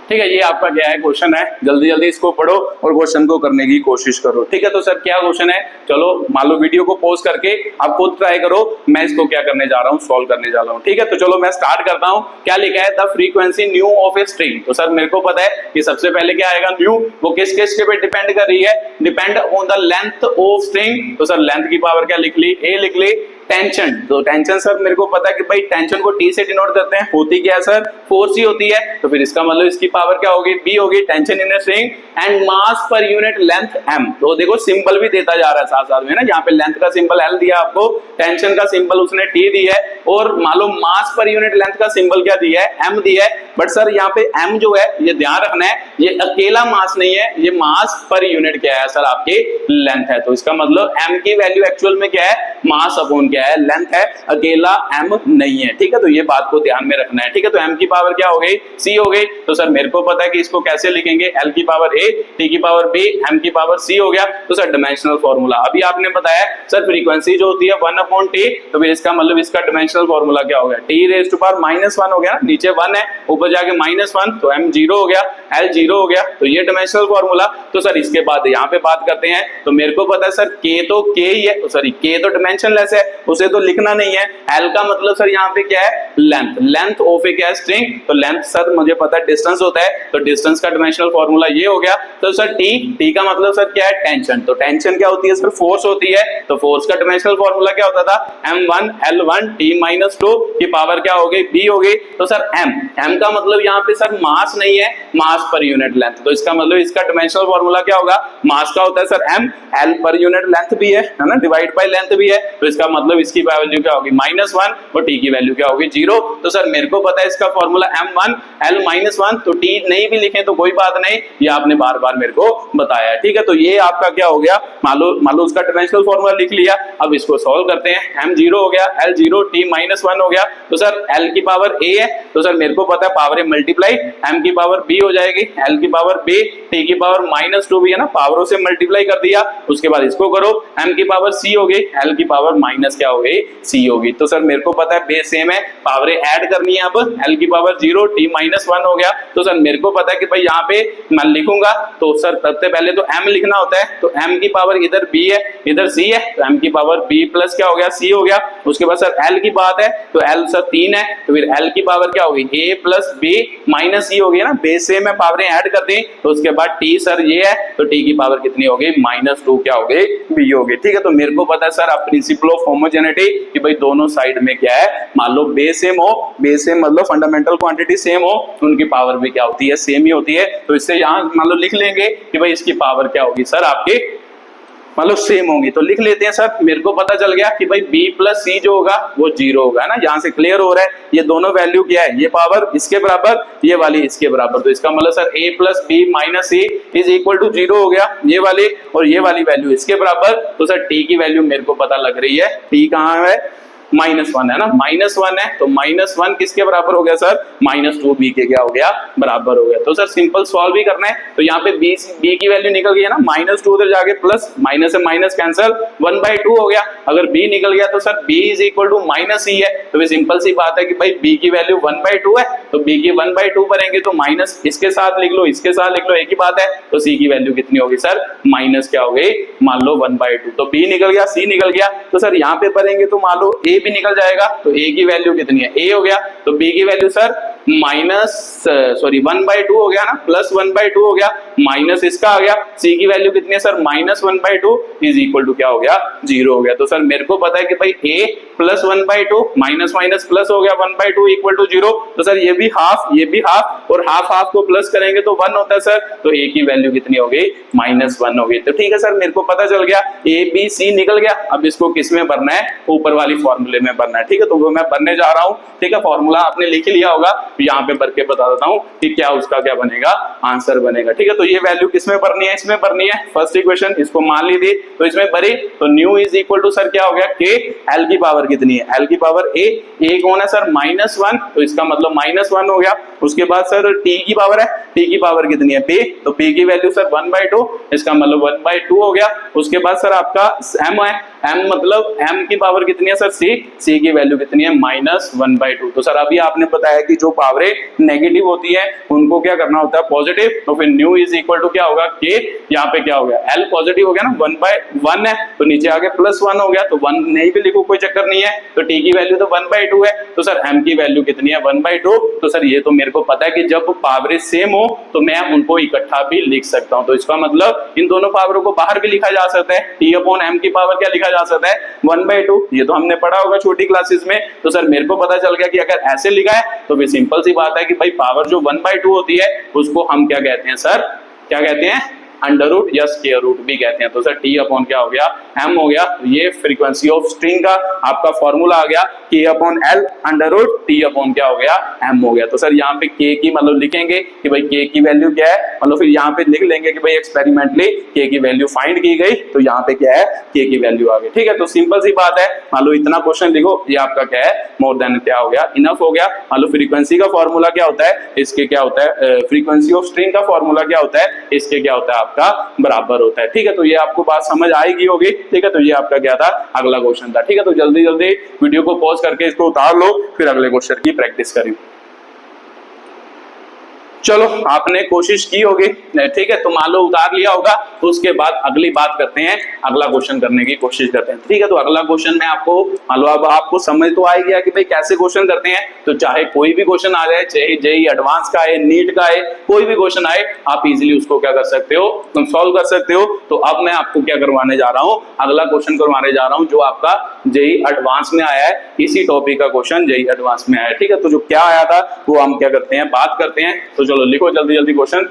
ठीक है, ये आपका क्या है क्वेश्चन है, जल्दी जल्दी इसको पढ़ो और क्वेश्चन को करने की कोशिश करो। ठीक है, तो सर क्या क्वेश्चन है, चलो मान लो वीडियो को पॉज करके आप खुद ट्राई करो, मैं इसको क्या करने जा रहा हूँ सॉल्व करने जा रहा हूँ। ठीक है, तो चलो मैं स्टार्ट करता हूँ। क्या लिखा है, the frequency new of a string. तो सर मेरे को पता है कि सबसे पहले क्या आएगा न्यू, वो किस के पे डिपेंड कर रही है, depend on the length of string. तो सर लेंथ की पावर क्या लिख ली, ए लिख ली। टेंशन, तो टेंशन सर मेरे को पता है कि भाई टेंशन को टी से डिनोट करते हैं, होती क्या है सर फोर्स ही होती है। तो फिर इसका मतलब इसकी पावर क्या होगी, बी होगी, tension in a string and mass per unit length M. तो देखो सिंबल भी देता जा रहा है साथ साथ में ना, यहाँ पे लेंथ का सिंबल एल दिया आपको, टेंशन का सिंबल उसने टी दिया है, और मान लो मास पर यूनिट लेंथ का सिंबल क्या दिया है, एम दिया है। बट सर यहाँ पे एम जो है ये ध्यान रखना है, ये अकेला मास नहीं है, ये मास पर यूनिट क्या है सर आपकी लेंथ है। तो इसका मतलब एम की वैल्यू एक्चुअल में क्या है, मास अपॉन क्या है लेंथ है, अकेला एम नहीं है। ठीक है, तो ये बात को ध्यान में रखना है। ठीक है, तो एम की पावर क्या हो गई, सी हो गई। तो सर मेरे को पता है कि इसको कैसे लिखेंगे, एल की पावर ए, टी की पावर बी, एम की पावर सी हो गया। तो सर डायमेंशनल फॉर्मूला अभी आपने बताया सर फ्रीक्वेंसी जो होती है 1/t, तो फिर इसका मतलब इसका डायमेंशनल फॉर्मूला क्या हो गया, टी रेज़ टू पावर -1 हो गया ना, नीचे 1 है ऊपर जाके -1, तो एम 0 हो गया, एल 0 हो गया। तो ये डायमेंशनल फॉर्मूला। तो सर इसके बाद यहाँ पे बात करते हैं। तो मेरे को पता है सर के तो के ही है, सॉरी के तो डायमेंशनलेस है, उसे तो लिखना नहीं है। एल का मतलब सर यहाँ पे क्या है, लेंथ, लेंथ ऑफ ए क्या है स्ट्रिंग। तो लेंथ सर मुझे पता है डिस्टेंस होता है, तो डिस्टेंस का डायमेंशनल फॉर्मूला ये हो गया। तो सर टी, टी का मतलब सर क्या है टेंशन, तो टेंशन क्या होती है सर फोर्स होती है। तो फोर्स का डायमेंशनल फॉर्मूला क्या होता था, m1 L1 T-2 की पावर क्या हो गई, b हो गई। तो सर m, m का मतलब यहाँ पे सर मास नहीं है, मास पर यूनिट लेंथ। तो इसका मतलब इसका डायमेंशनल फॉर्मूला क्या होगा, मास का होता है sir m, l per unit length भी है ना, डिवाइड बाय लेंथ भी है। तो इसका मतलब इसकी वैल्यू क्या होगी -1 और t की वैल्यू क्या होगी 0। तो सर मेरे को पता है इसका फॉर्मूला m1 L-1, तो t नहीं भी लिखें तो कोई बात नहीं, ये आपने बार बार मेरे को बताया है। ठीक है, तो ये आपका क्या हो गया, मान लो उसका डायमेंशनल फॉर्मूला लिख लिया। अब इसको सॉल्व करते हैं, m 0 हो गया, l 0, t -1 हो गया। तो सर l की पावर a है, तो सर मेरे को पता है पावर मल्टीप्लाई m की पावर b हो जाएगी, l की पावर b, t की पावर -2 भी है ना, पावरों से मल्टीप्लाई कर दिया, उसके बाद इसको करो, m की पावर c हो गई, l की पावर माइनस क्या हो गई, c होगी। तो सर मेरे को पता है बेस सेम है, पावरें ऐड करनी है, अब l की पावर 0, t -1 हो गया। तो सर मेरे को पता है कि भाई यहाँ पे मैं लिखूंगा तो सर सबसे पहले तो m लिखना होता है, तो m की पावर इधर b है इधर c है, तो m की पावर b प्लस क्या हो गया, c हो गया। उसके बाद सर l की बात है, तो l सर 3 है, तो फिर l की पावर क्या होगी, a plus b minus c हो गया ना, बेस सेम है, पावरें ऐड कर दी, तो उसके बाद t सर ये है, तो t की पावर कितनी हो गई, -2 क्या हो गई, b हो गई। ठीक है, तो मेरे को पता है सर आप प्रिंसिपल ऑफ होमोजेनिटी कि भाई दोनों साइड में क्या है, मान लो बेस सेम हो, बेस सेम मतलब फंडामेंटल क्वांटिटी सेम हो, उनकी पावर भी क्या होती है, सेम ही होती है। तो इससे यहाँ मान लो लिख लेंगे कि भाई इसकी पावर क्या होगी सर आपकी मतलब सेम होगी, तो लिख लेते हैं सर। मेरे को पता चल गया कि भाई b प्लस c जो होगा वो 0 होगा, है ना, यहाँ से क्लियर हो रहा है, ये दोनों वैल्यू क्या है, ये पावर इसके बराबर, ये वाली इसके बराबर, तो इसका मतलब sir a plus b minus c is equal to 0 हो गया, ये वाली और ये वाली वैल्यू इसके बराबर। तो सर t की वैल्यू मेरे को पता लग रही है, t कहाँ है, -1 है ना, -1 है, तो -1 किसके बराबर हो गया सर, -2 b के क्या हो गया, बराबर हो गया। तो सर सिंपल सॉल्व भी करना है, तो यहाँ पे b की वैल्यू निकल गई है ना, -2 उधर जाके प्लस, माइनस से माइनस कैंसल, 1/2 हो गया। अगर b निकल गया तो sir b is equal to -c है, तो सिंपल सी बात है कि भाई b की वैल्यू 1/2 है, तो b की 1/2 भरेंगे तो माइनस इसके साथ लिख लो, इसके साथ लिख लो, एक ही बात है। तो c की वैल्यू कितनी होगी सर, माइनस क्या हो गई, मान लो 1/2, तो b निकल गया, c निकल गया, तो सर यहाँ पे भरेंगे तो मान लो a भी निकल जाएगा, तो a की वैल्यू कितनी है, a हो गया, तो b की वैल्यू सर 1/2 हो गया ना, +1/2 हो गया, माइनस इसका आ गया, c की वैल्यू कितनी है सर, -1/2 इज इक्वल टू क्या हो गया, 0 हो गया। तो सर मेरे को पता है कि भाई a plus 1/2 minus minus plus हो गया, 1/2 इक्वल टू 0, तो सर ये भी हाफ, ये भी हाफ, और हाफ हाफ को प्लस करेंगे तो 1 होता है सर, तो a की वैल्यू कितनी हो गई, -1 हो गई। तो ठीक है सर, मेरे को पता चल गया a b c निकल गया, अब इसको किस में भरना है, ऊपर वाली फॉर्मूले में भरना है। ठीक है, तो वो मैं भरने जा रहा हूँ। ठीक है, फॉर्मूला आपने लिख लिया होगा, यहाँ पे भर के बता देता हूँ कि क्या उसका क्या बनेगा, आंसर बनेगा। ठीक है, तो ये वैल्यू किसमें भरनी है, इसमें भरनी है, फर्स्ट इक्वेशन इसको मान ली थी, तो इसमें भरी, तो nu is equal to sir क्या हो गया, k, l की पावर कितनी है, l की पावर a कौन है सर, -1, तो इसका मतलब -1 हो गया। उसके बाद सर t की पावर है, t की पावर कितनी है, p, तो p की वैल्यू सर 1/2, इसका मतलब 1/2 हो गया। उसके बाद सर आपका m है, m मतलब m की पावर कितनी है सर, c की वैल्यू कितनी है, -1/2। तो सर अभी आपने बताया कि जो पावरें नेगेटिव होती है उनको क्या करना होता है, पॉजिटिव, तो फिर न्यू इज इक्वल टू क्या होगा, k, यहाँ पे क्या हो गया, l पॉजिटिव हो गया ना, 1/1 है, तो नीचे आगे +1 हो गया, तो 1 नहीं भी लिखो कोई चक्कर नहीं है, तो t की वैल्यू तो 1/2 है, तो सर m की वैल्यू कितनी है, 1/2। तो सर ये तो मेरे को पता है कि जब पावरें सेम हो तो मैं उनको इकट्ठा भी लिख सकता हूँ, तो इसका मतलब इन दोनों पावरों को बाहर भी लिखा जा सकता है, t/m की पावर क्या लिखा जा सकता है, 1/2, ये तो हमने पढ़ा होगा छोटी क्लासेस में। तो सर मेरे को पता चल गया कि अगर ऐसे लिखा है तो भी सिंपल सी बात है कि भाई पावर जो 1/2 होती है उसको हम क्या कहते हैं सर, क्या कहते हैं, अंडर रूट या स्क्वायर रूट भी कहते हैं। तो सर t/, क्या हो गया, m हो गया, ये फ्रीक्वेंसी ऑफ स्ट्रिंग का आपका फॉर्मूला आ गया, k/l अंडर रूट t/, क्या हो गया, m हो गया। तो सर यहाँ पे k की मतलब लिखेंगे कि भाई k की वैल्यू क्या है, मतलब फिर यहाँ पे लिख लेंगे कि भाई एक्सपेरिमेंटली k की वैल्यू फाइंड की गई, तो यहाँ पे क्या है, k की वैल्यू आ गई। ठीक है, तो सिंपल सी बात है, मान लो इतना क्वेश्चन लिखो, ये आपका क्या है, मोर देन क्या हो गया, इनफ हो गया। मान लो फ्रीक्वेंसी का फॉर्मूला क्या होता है, इसके क्या होता है, फ्रीक्वेंसी ऑफ स्ट्रिंग का फॉर्मूला क्या होता है, इसके क्या होता है, आपका बराबर होता है। ठीक है, तो ये आपको बात समझ आएगी होगी। ठीक है, तो ये आपका क्या था, अगला क्वेश्चन था। ठीक है, तो जल्दी जल्दी वीडियो को पॉज करके इसको उतार लो, फिर अगले क्वेश्चन की प्रैक्टिस करें। चलो आपने कोशिश की होगी, ठीक है, तो मान लो उतार लिया होगा, तो उसके बाद अगली बात करते हैं, अगला क्वेश्चन करने की कोशिश करते हैं। ठीक है, तो अगला क्वेश्चन में आपको मान लो अब आपको समझ तो आ ही गया कि भाई कैसे क्वेश्चन करते हैं। तो चाहे कोई भी क्वेश्चन आ जाए, चाहे जेईई एडवांस का है, नीट का है, कोई भी क्वेश्चन आए, आप इजीली उसको क्या कर सकते हो, तुम सॉल्व कर सकते हो। तो अब मैं आपको क्या करवाने जा रहा हूँ, अगला क्वेश्चन करवाने जा रहा हूँ जो आपका जेईई एडवांस में आया है, इसी टॉपिक का क्वेश्चन जेईई एडवांस में आया है। ठीक है, तो जो क्या आया था वो हम क्या करते हैं, बात करते हैं। तो चलो लिखो जल्दी जल्दी क्वेश्चन।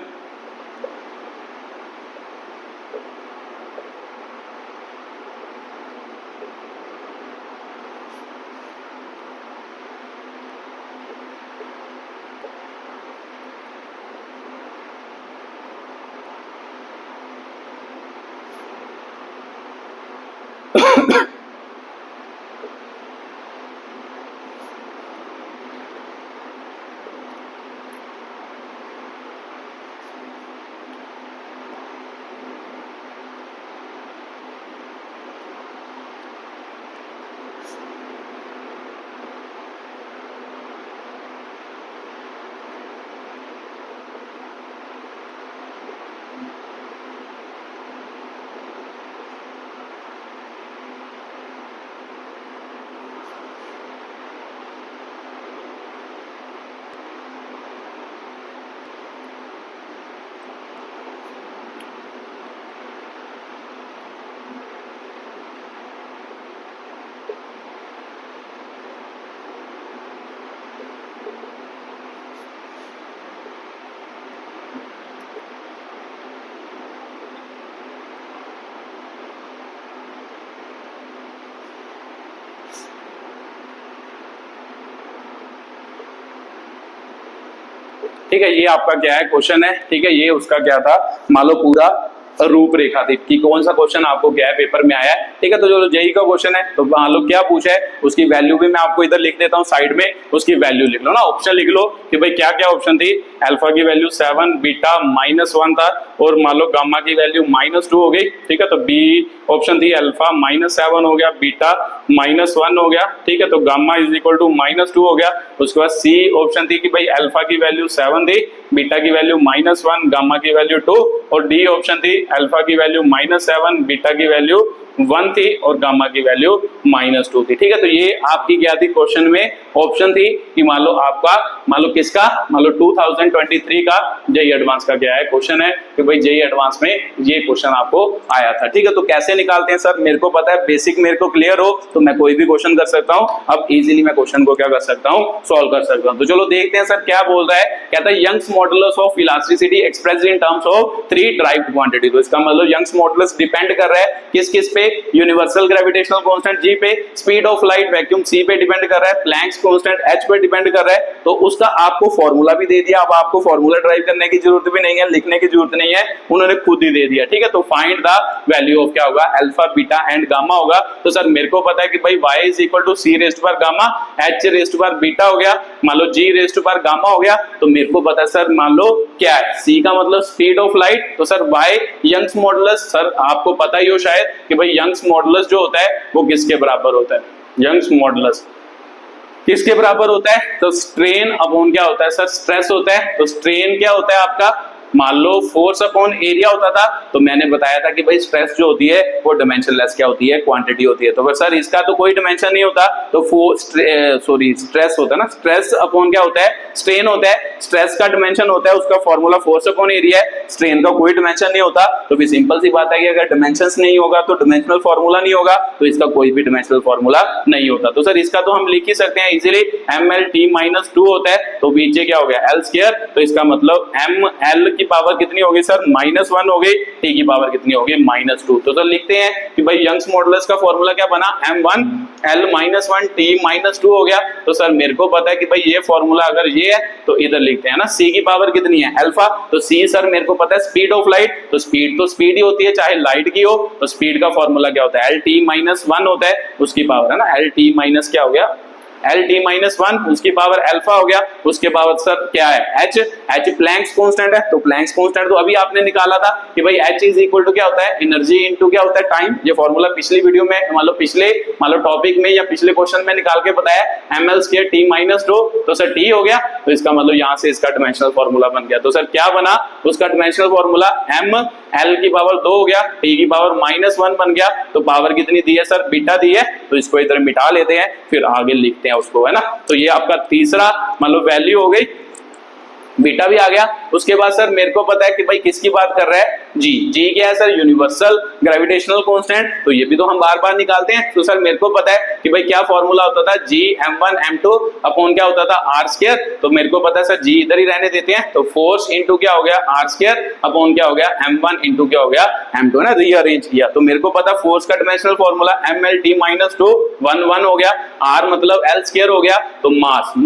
ठीक है, ये आपका क्या है क्वेश्चन है। ठीक है, ये उसका क्या था, मान लो पूरा रूपरेखा थी कि कौन सा क्वेश्चन आपको क्या है पेपर में आया है। ठीक है, तो जो जेई का क्वेश्चन है तो मान लो क्या पूछा है, उसकी वैल्यू भी मैं आपको इधर लिख देता हूँ साइड में, उसकी वैल्यू लिख लो ना, ऑप्शन लिख लो कि भाई क्या क्या ऑप्शन थी। अल्फा की वैल्यू 7, बीटा -1 था, और मान लो गामा की वैल्यू -2 हो गई। ठीक है, तो बी ऑप्शन थी अल्फा -7 हो गया, बीटा -1 हो गया। ठीक है, तो गामा इज इक्वल टू -2 हो गया। उसके बाद सी ऑप्शन थी कि भाई अल्फा की वैल्यू 7 थी, बीटा की वैल्यू -1, गामा की वैल्यू 2, और डी ऑप्शन थी अल्फा की वैल्यू -7, बीटा की वैल्यू 1 थी और गामा की वैल्यू -2 थी। ठीक है, तो ये आपकी क्या थी क्वेश्चन में ऑप्शन थी कि मान लो आपका, मान लो किसका, मान लो 2023 का जेई एडवांस का क्या है क्वेश्चन है कि भाई जेई एडवांस में ये क्वेश्चन आपको आया था। ठीक है, तो कैसे निकालते हैं सर, मेरे को पता है, बेसिक मेरे को क्लियर हो तो मैं कोई भी क्वेश्चन कर सकता हूं। अब इजीली मैं क्वेश्चन को क्या कर सकता हूं, सॉल्व कर सकता हूं। तो चलो देखते हैं सर क्या बोल रहा है। कहता है Young's modulus of elasticity expressed in terms of 3 derived quantity. तो इसका मतलब यंग्स मॉडुलस डिपेंड कर रहा है किस किस पे, यूनिवर्सल ग्रेविटेशनल कांस्टेंट जी पे, स्पीड ऑफ लाइट वैक्यूम सी पे डिपेंड कर रहा है, प्लैंक्स कांस्टेंट एच पे डिपेंड कर रहा है। तो उसका आपको फॉर्मूला भी दे दिया, अब आपको फॉर्मूला ड्राइव करने की जरूरत भी नहीं है, लिखने की जरूरत नहीं है, उन्होंने खुद ही दे दिया। ठीक है, तो फाइंड द वैल्यू ऑफ क्या होगा, अल्फा बीटा एंड गामा होगा। तो सर मेरे को पता है कि भाई y is equal to C raised पर गामा, h रेस्ट पर बीटा हो गया, मान लो g रेस्ट पर गामा हो गया। तो मेरे को पता है सर, मान लो क्या है, c का मतलब स्पीड ऑफ लाइट, तो sir y Young's modulus, sir आपको पता ही हो शायद कि भाई यंग्स मॉडुलस जो होता है वो किसके बराबर होता है, यंग्स मॉडुलस किसके बराबर होता है, तो स्ट्रेन अपॉन क्या होता है सर, स्ट्रेस होता है। तो स्ट्रेन क्या होता है आपका, मान लो फोर्स अपॉन एरिया होता था, तो मैंने बताया था कि भाई स्ट्रेस जो होती है वो डायमेंशनलेस क्या होती है, क्वांटिटी होती है। तो सर इसका तो कोई डायमेंशन नहीं होता, तो स्ट्रेस होता है ना, स्ट्रेस अपॉन क्या होता है, स्ट्रेन होता है। स्ट्रेस का डायमेंशन होता है, उसका फॉर्मूला फोर्स अपॉन एरिया है, स्ट्रेन का कोई डायमेंशन नहीं होता। तो भी सिंपल सी बात है कि अगर डायमेंशंस नहीं होगा तो डायमेंशनल फॉर्मूला नहीं होगा, तो इसका कोई भी डायमेंशनल फॉर्मूला नहीं होता। तो सर इसका तो हम लिख ही सकते हैं इजीली, mlt-2 होता है, तो बीच क्या हो गया l स्क्वायर, तो इसका मतलब ml की पावर कितनी होगी सर, -1 हो गई, t की पावर कितनी होगी, -2। तो सर लिखते हैं कि भाई यंग्स मॉडुलस का फॉर्मूला क्या बना, m1 l -1 t -2 हो गया। तो सर मेरे को पता है कि भाई ये फॉर्मूला अगर ये है तो इधर लिखते हैं ना, c की पावर कितनी है, अल्फा, तो c सर मेरे को पता है स्पीड ऑफ लाइट, तो स्पीड तो स्पीड ही होती है चाहे लाइट की हो, तो स्पीड का फॉर्मूला क्या होता है, lt-1 होता है, उसकी पावर है ना lt- क्या हो गया, lt-1, उसकी पावर अल्फा हो गया, उसके पावर सर क्या है h प्लैंक्स कांस्टेंट है, तो प्लैंक्स कांस्टेंट तो अभी आपने निकाला था कि भाई h इज इक्वल टू क्या होता है, एनर्जी इनटू क्या होता है, टाइम। ये फॉर्मूला पिछली वीडियो में मान लो टॉपिक में या पिछले क्वेश्चन में निकाल के बताया, ml स्क्वायर t-2, तो सर t हो गया, तो इसका मतलब यहां से इसका डायमेंशनल फॉर्मूला बन गया। तो सर क्या बना, उसका डायमेंशनल फॉर्मूला m l की पावर 2 हो गया, t की पावर -1 बन गया, तो पावर कितनी दी है सर, बीटा दी है, तो इसको इधर मिटा लेते हैं, फिर आगे लिखते हैं उसको, है ना। तो ये आपका तीसरा मान लो वैल्यू हो गई, बीटा भी आ गया। उसके बाद सर मेरे को पता है कि भाई किसकी बात कर रहा है, जी क्या है सर, यूनिवर्सल ग्रेविटेशनल कांस्टेंट, तो ये भी तो हम बार बार निकालते हैं। तो सर मेरे को पता है कि भाई क्या फॉर्मूला होता था, जी m1 m2 अपॉन क्या होता था, r स्क्वायर, तो मेरे को पता है सर जी इधर ही रहने देते हैं, तो फोर्स इंटू क्या हो गया, r स्क्वायर अपॉन क्या हो गया, m1 इंटू क्या हो गया, m2, ना रीअरेंज किया। तो मेरे को पता फोर्स का डायमेंशनल फॉर्मूला mlt-2 1 हो गया, r मतलब l स्क्वायर हो गया, तो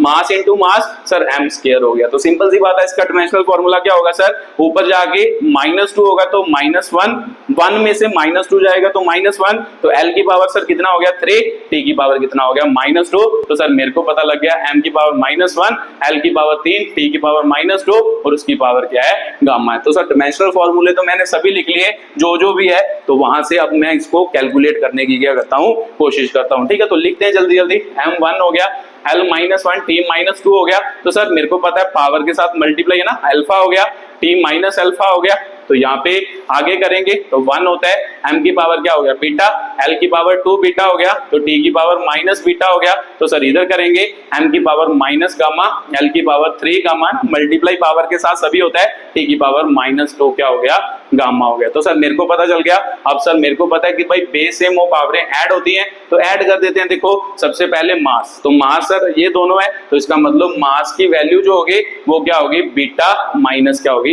mass into mass sir m square हो गया। तो सिंपल सी बात है, इसका डायमेंशनल फॉर्मूला क्या होगा सर, ऊपर जाके -2 होगा तो -1 में से -2 जाएगा तो -1, तो l की पावर सर कितना हो गया 3, t की पावर कितना हो गया -2। तो सर मेरे को पता लग गया m की पावर -1, l की पावर 3, t की पावर -2 और उसकी पावर क्या है, गामा है। तो सर डायमेंशनल फॉर्मूले तो मैंने सभी लिख लिए जो भी है, तो वहां से अब मैं इसको कैलकुलेट करने की क्या करता हूँ, कोशिश करता हूँ। ठीक है, तो लिखते हैं जल्दी जल्दी, m1 हो गया, l-1 t-2 हो गया, तो सर मेरे को पता है पावर के साथ मल्टीप्लाई है ना, अल्फा हो गया, t- अल्फा हो गया, तो यहाँ पे आगे करेंगे तो 1 होता है, m की पावर क्या हो गया बीटा, l की पावर 2 बीटा हो गया, तो t की पावर माइनस बीटा हो गया। तो सर इधर करेंगे m की पावर माइनस गामा, l की पावर 3 गामा, मल्टीप्लाई पावर के साथ सभी होता है, t की पावर -2 क्या हो गया, गामा हो गया। तो सर मेरे को पता चल गया। अब सर मेरे को पता है कि भाई बेस सेम वो पावरें ऐड होती हैं, तो ऐड कर देते हैं। देखो सबसे पहले मास, तो मास सर ये दोनों है, तो इसका मतलब मास की वैल्यू जो होगी वो क्या होगी, बीटा माइनस क्या होगी,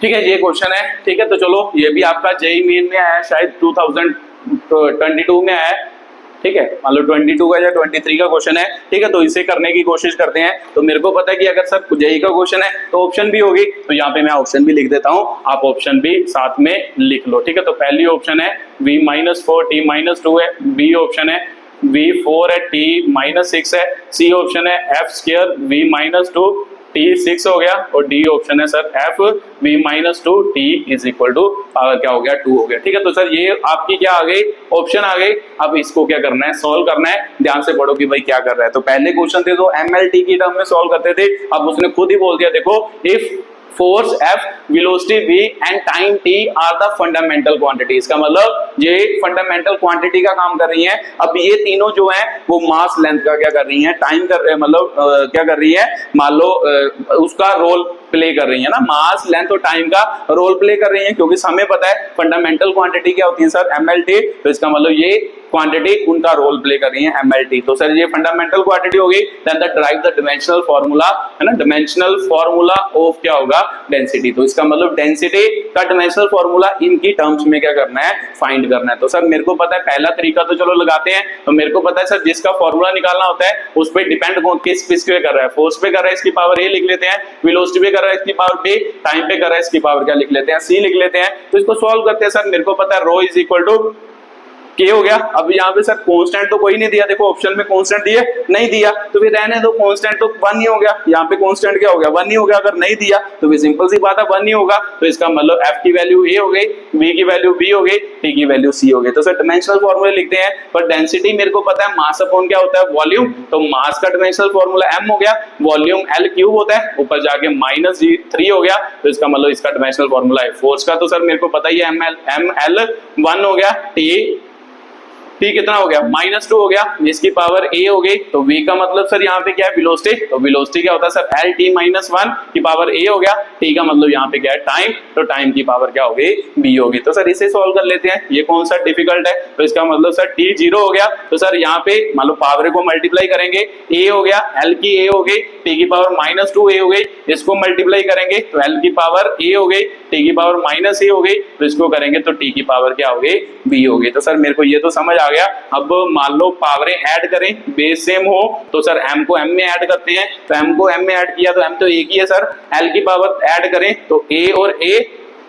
ठीक है, ये क्वेश्चन है। ठीक है, तो चलो ये भी आपका जेईई मेन में आया शायद 2022 में आया है। ठीक है, मान लो 22 का या 23 का क्वेश्चन है। ठीक है, तो इसे करने की कोशिश करते हैं। तो मेरे को पता है कि अगर सर जेईई का क्वेश्चन है तो ऑप्शन भी होगी, तो यहाँ पे मैं ऑप्शन भी लिख देता हूँ, आप ऑप्शन भी साथ में लिख लो। ठीक है, तो पहली ऑप्शन है v-4 t-2 है, बी ऑप्शन है v4 है t-6 है, सी ऑप्शन है f² v-2 t6 हो गया, और डी ऑप्शन है sir f v-2 t is equal to क्या हो गया 2 हो गया। ठीक है, तो सर ये आपकी क्या आ गई, ऑप्शन आ गई। अब इसको क्या करना है, सॉल्व करना है। ध्यान से पढ़ो कि भाई क्या कर रहा है। तो पहले क्वेश्चन थे तो MLT की टर्म में सॉल्व करते थे, अब उसने खुद ही बोल दिया, देखो if force F, velocity V and time T are the fundamental quantity. इसका मतलब ये फंडामेंटल क्वांटिटी का काम कर रही हैं। अब ये तीनों जो हैं वो मास लेंथ का क्या कर रही हैं, टाइम कर मतलब क्या कर रही है, मान लो उसका रोल प्ले कर रही है ना, मास लेंथ और टाइम का रोल प्ले कर रही है, क्योंकि हमें पता है फंडामेंटल क्वांटिटी क्या होती है सर, MLT। तो इसका मतलब ये क्वांटिटी उनका रोल प्ले कर रही है MLT। तो सर ये फंडामेंटल क्वांटिटी होगी। Then the derive the dimensional formula है ना, डिमेंशनल फार्मूला ऑफ क्या होगा, डेंसिटी। तो इसका मतलब डेंसिटी का डिमेंशनल फार्मूला इनकी टर्म्स में क्या करना है, फाइंड करना है। तो सर मेरे को पता है पहला तरीका तो चलो लगाते हैं। तो मेरे को पता है सर जिसका फार्मूला निकालना होता है उस पर डिपेंड किस पे कर रहा है, फोर्स पे कर रहा है इसकी पावर A लिख लेते हैं, वेलोसिटी पे कर रहा है इसकी पावर B, टाइम पे कर रहा है इसकी पावर क्या लिख लेते हैं, C लिख लेते हैं। तो इसको सॉल्व करते हैं। सर मेरे को पता है ρ इज इक्वल टू K हो गया। अब यहाँ पे सर कांस्टेंट तो कोई नहीं दिया, देखो ऑप्शन में कांस्टेंट दिए नहीं दिया, तो फिर रहने दो, कांस्टेंट तो 1 ही हो गया। यहाँ पे कांस्टेंट क्या हो गया, 1 ही हो गया। अगर नहीं दिया तो फिर सिंपल सी बात है 1 ही होगा। तो इसका मतलब F की वैल्यू A हो गई, V की वैल्यू B हो गई, T की वैल्यू C हो गई। तो सर डिमेंशनल फॉर्मूले लिखते हैं। पर डेंसिटी मेरे को पता है मास अपॉन क्या होता है, वॉल्यूम। तो मास का डिमेंशनल फॉर्मूला M हो गया, वॉल्यूम L क्यूब होता है, ऊपर जाके -3 हो गया। तो इसका मतलब इसका डिमेंशनल फॉर्मूला है फोर्स का। तो सर मेरे को पता ही है ML 1 हो गया, T कितना हो गया, -2 हो गया, इसकी पावर A हो गई। तो V का मतलब सर यहाँ पे क्या है, वेलोसिटी। तो वेलोसिटी क्या होता है सर, LT-1 की पावर A हो गया। T का मतलब यहाँ पे क्या है, टाइम। तो टाइम की पावर क्या हो गई, B हो गई। तो सर इसे सॉल्व कर लेते हैं। ये कौन सा डिफिकल्ट है, तो इसका मतलब सर T 0 हो गया। तो सर यहाँ पे मान लो पावर को मल्टीप्लाई करेंगे, A हो गया, L की A हो गई, T की पावर -2 A हो गई। इसको मल्टीप्लाई करेंगे तो L की पावर A हो गई, T की पावर -A हो गई। तो इसको करेंगे तो T की पावर क्या हो गई, B हो गई। तो सर मेरे को ये तो समझ आ गया। अब मान लो पावरें ऐड करें, बेस सेम हो, तो सर m को m में ऐड करते हैं। तो m को m में ऐड किया तो m तो एक ही है सर। l की पावर ऐड करें तो a और a,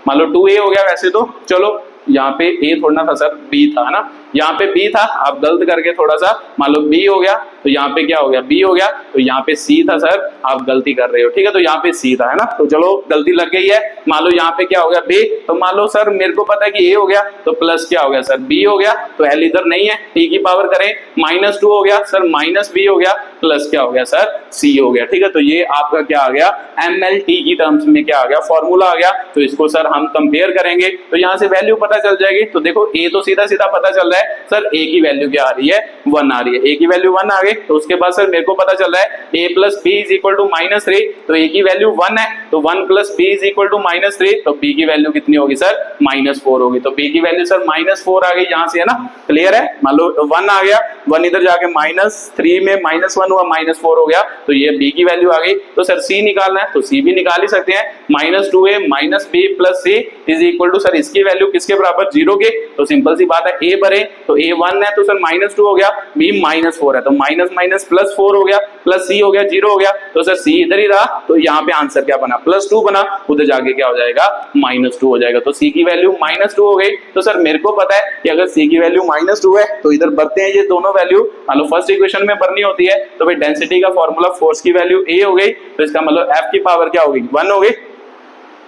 मान लो 2a हो गया। वैसे तो चलो यहाँ पे a थोड़ा था सर, b था ना, यहाँ पे b था, आप गलत करके थोड़ा सा मान लो b हो गया। तो यहाँ पे क्या हो गया, b हो गया। तो यहाँ पे c था सर, आप गलती कर रहे हो। ठीक है, तो यहाँ पे c था है ना, तो चलो गलती लग गई है। मान लो यहाँ पे क्या हो गया, b। तो मान लो सर मेरे को पता है कि a हो गया, तो प्लस क्या हो गया सर, b हो गया। तो l इधर नहीं है, t की पावर करें, -2 हो गया सर, -b हो गया, प्लस क्या हो गया सर, c हो गया। ठीक है, तो ये आपका क्या आ गया, MLT की टर्म्स में क्या आ गया, फॉर्मूला आ गया। तो इसको सर हम कंपेयर करेंगे तो यहाँ से वैल्यू पता चल जाएगी। तो देखो a तो सीधा सीधा पता चल रहा है सर, a की वैल्यू क्या आ रही है, 1 आ रही है। a की वैल्यू 1 आ गई। तो उसके बाद सर मेरे को पता चल रहा है a + b = -3। तो a की वैल्यू 1 है, तो 1 + b = -3। तो b की वैल्यू कितनी होगी सर, -4 होगी। तो b की वैल्यू सर -4 आ गई यहाँ से, है ना, क्लियर है। मान लो 1 आ गया, 1 इधर जाके -3 में -1 हुआ, -4 हो गया। तो ये b की वैल्यू आ गई। तो सर c निकालना है, तो c भी निकाल ही सकते हैं। -2a - b + c = सर इसकी वैल्यू किसके बराबर, 0 के। तो सिंपल सी बात है, a भरे तो a 1 है तो सर -2 हो गया, b -4 है तो +4 हो गया, प्लस c हो गया, 0 हो गया। तो सर c इधर ही रहा, तो यहाँ पे आंसर क्या बना, +2 बना। उधर जाके क्या हो जाएगा, -2 हो जाएगा। तो c की वैल्यू -2 हो गई। तो सर मेरे को पता है कि अगर c की वैल्यू -2 है तो इधर भरते हैं ये दोनों वैल्यू। मान लो फर्स्ट इक्वेशन में भरनी होती है, तो भाई डेंसिटी का फॉर्मूला फोर्स की वैल्यू a हो गई। तो इसका मतलब f की पावर क्या होगी, 1 हो गई,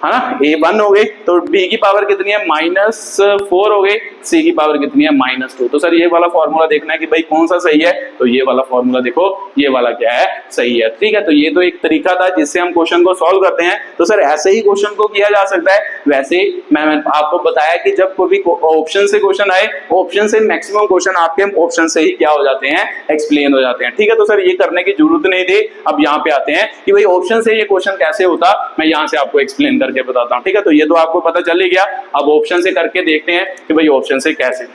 है ना, a 1 हो गई। तो b की पावर कितनी है, -4 हो गई, c की पावर कितनी है, -2। तो सर ये वाला फॉर्मूला देखना है कि भाई कौन सा सही है। तो ये वाला फॉर्मूला देखो, ये वाला क्या है, सही है। ठीक है, तो ये तो एक तरीका था जिससे हम क्वेश्चन को सॉल्व करते हैं। तो सर ऐसे ही क्वेश्चन को किया जा सकता है। वैसे मैंने आपको बताया कि जब कोई भी ऑप्शन से क्वेश्चन आए, ऑप्शन से मैक्सिमम क्वेश्चन आपके ऑप्शन से ही क्या हो जाते हैं, एक्सप्लेन हो जाते हैं। ठीक है, तो सर ये करने की जरूरत नहीं थी। अब यहाँ पे आते हैं कि भाई ऑप्शन से ये क्वेश्चन कैसे होता, मैं यहाँ से आपको एक्सप्लेन करके बताता हूँ। ठीक है, तो ये तो आपको पता चल ही गया। अब ऑप्शन से करके देखते हैं कि भाई ऑप्शन से कैसे।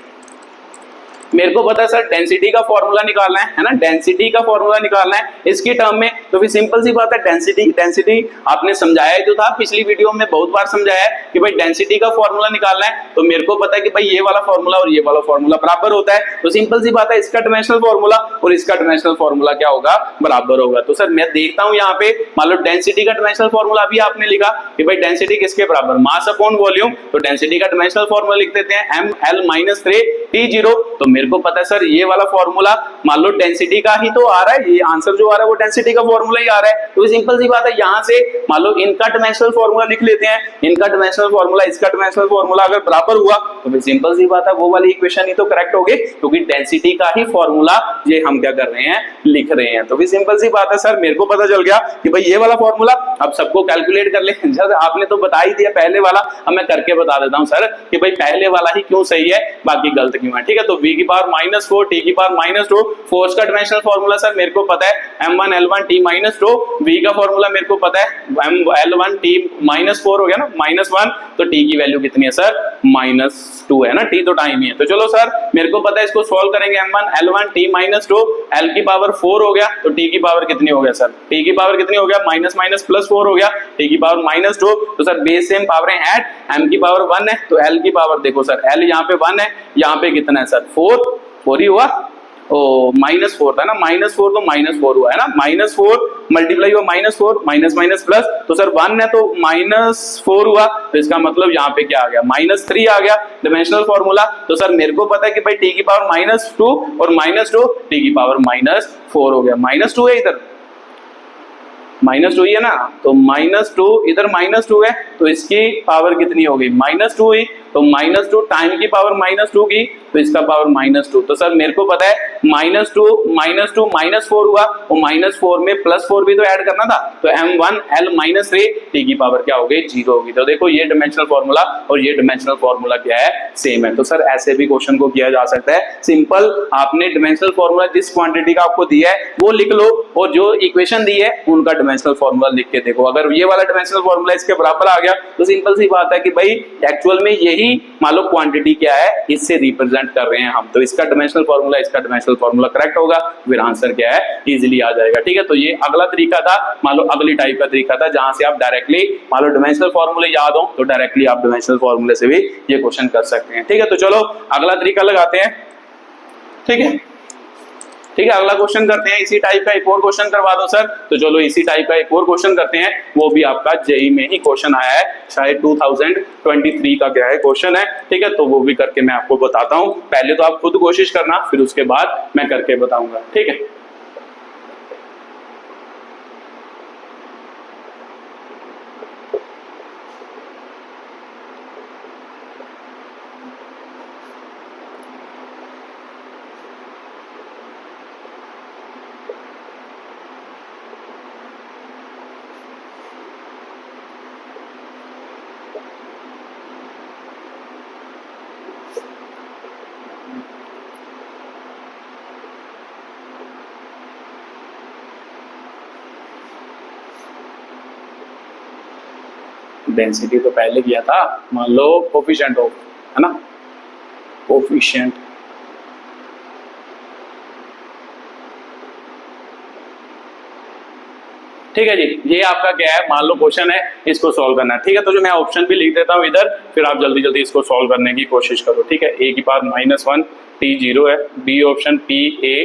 मेरे को पता है सर डेंसिटी का फॉर्मूला निकालना है ना, डेंसिटी का फॉर्मूला निकालना है इसकी टर्म में। तो फिर सिंपल सी बात है डेंसिटी आपने समझाया जो था पिछली वीडियो में, बहुत बार समझाया है कि भाई डेंसिटी का फॉर्मूला निकालना है तो मेरे को पता है कि भाई ये वाला फॉर्मूला और ये वाला फॉर्मूला बराबर होता है, तो सिंपल सी बात है इसका डायमेंशनल फॉर्मूला और इसका डायमेंशनल फॉर्मूला क्या होगा, बराबर होगा। तो सर मैं देखता हूं यहाँ पे मान लो डेंसिटी का डायमेंशनल फॉर्मूला अभी आपने लिखा कि भाई डेंसिटी किसके बराबर, मास अपॉन वॉल्यूम, तो डेंसिटी का डायमेंशनल फॉर्मूला लिख देते हैं ml-3 T0। तो मेरे को पता है सर ये वाला फॉर्मूला मान लो डेंसिटी का ही तो आ रहा है, ये आंसर जो आ रहा है वो डेंसिटी का फॉर्मूला ही आ रहा है। तो सिंपल सी बात है यहां से मान लो इनका डायमेंशनल फॉर्मूला लिख लेते हैं, इनका डायमेंशनल फॉर्मूला इसका डायमेंशनल फॉर्मूला अगर बराबर हुआ तो फिर सिंपल सी बात है वो वाली इक्वेशन ही तो करेक्ट होगी, क्योंकि डेंसिटी का ही फॉर्मूला ये हम क्या कर रहे हैं, लिख रहे हैं। तो फिर सिंपल सी बात है सर मेरे को पता चल गया कि भाई ये वाला फॉर्मूला, अब सबको कैलकुलेट कर ले, आपने तो बता ही दिया पहले वाला, अब मैं करके बता देता हूं सर कि भाई पहले वाला ही क्यों सही है बाकी गलत क्यों है। ठीक है, तो v की पावर -4 t की पावर -2, फोर्स का डायमेंशनल फॉर्मूला सर मेरे को पता है m1l1 t -2, v का फॉर्मूला मेरे को पता है l1 t -4 हो गया ना -1, तो t की वैल्यू कितनी है सर -2 है ना, t तो टाइम ही है। तो चलो सर मेरे को पता है इसको सॉल्व करेंगे, m1 l1 t -2 l की पावर 4 हो गया, तो t की पावर कितनी हो गया सर, t की पावर कितनी हो गया -+4 हो गया, t की पावर -2, तो सर बेस सेम पावरें ऐड, m की पावर 1 है तो l की पावर देखो सर l यहाँ पे 1 है, यहाँ पे कितना है सर 4 ही हुआ, ओ -4 था ना, -4 तो -4 हुआ है ना, -4 मल्टीप्लाई हुआ -4 माइनस प्लस, तो सर 1 है तो -4 हुआ, तो इसका मतलब यहाँ पे क्या आ गया -3 आ गया डायमेंशनल फॉर्मूला। तो सर मेरे को पता है कि भाई t की पावर -2 और -2 t की पावर -4 हो गया, -2 है इधर, -2 ही है ना, तो -2 इधर -2 है तो इसकी पावर कितनी हो गई -2 हुई, तो -2 टाइम की पावर -2 की, तो इसका पावर -2, तो सर मेरे को पता है -2 -4 हुआ और -4 में +4 भी तो ऐड करना था, तो m1l-3 t की पावर क्या हो गई 0 होगी। तो देखो ये डायमेंशनल फॉर्मूला और ये डायमेंशनल फॉर्मूला क्या है, सेम है। तो सर ऐसे भी क्वेश्चन को किया जा सकता है, सिंपल आपने डायमेंशनल फॉर्मूला जिस क्वांटिटी का आपको दिया है वो लिख लो और जो इक्वेशन दी है उनका डायमेंशनल फॉर्मूला लिख के देखो, अगर ये वाला डायमेंशनल फॉर्मूला इसके बराबर आ गया तो सिंपल सी बात है कि भाई एक्चुअल में यही मान लो क्वांटिटी क्या है इससे रिप्रेजेंट कर रहे हैं हम, तो इसका डायमेंशनल फॉर्मूला इसका डायमेंशनल फॉर्मूला करेक्ट होगा, फिर आंसर क्या है इजीली आ जाएगा। ठीक है, तो ये अगला तरीका था, मान लो अगली टाइप का तरीका था जहां से आप डायरेक्टली मान लो डायमेंशनल फॉर्मूले याद हो तो डायरेक्टली आप डायमेंशनल फॉर्मूले से भी ये क्वेश्चन कर सकते हैं। ठीक है, तो चलो अगला तरीका लगाते हैं। ठीक है, अगला क्वेश्चन करते हैं, इसी टाइप का एक और क्वेश्चन करवा दो सर। तो चलो इसी टाइप का एक और क्वेश्चन करते हैं, वो भी आपका जेई में ही क्वेश्चन आया है, शायद 2023 का क्या है क्वेश्चन है। ठीक है, तो वो भी करके मैं आपको बताता हूं, पहले तो आप खुद कोशिश करना फिर उसके बाद मैं करके बताऊंगा। ठीक है, डेंसिटी तो पहले किया था, मान लो कोफिशिएंट ऑफ, है ना, कोफिशिएंट ठीक है जी, ये आपका क्या है मान लो क्वेश्चन है, इसको सॉल्व करना है। ठीक है, तो जो मैं ऑप्शन भी लिख देता हूँ इधर, फिर आप जल्दी जल्दी इसको सॉल्व करने की कोशिश करो। ठीक है, a की पावर -1 t 0 है, b option p a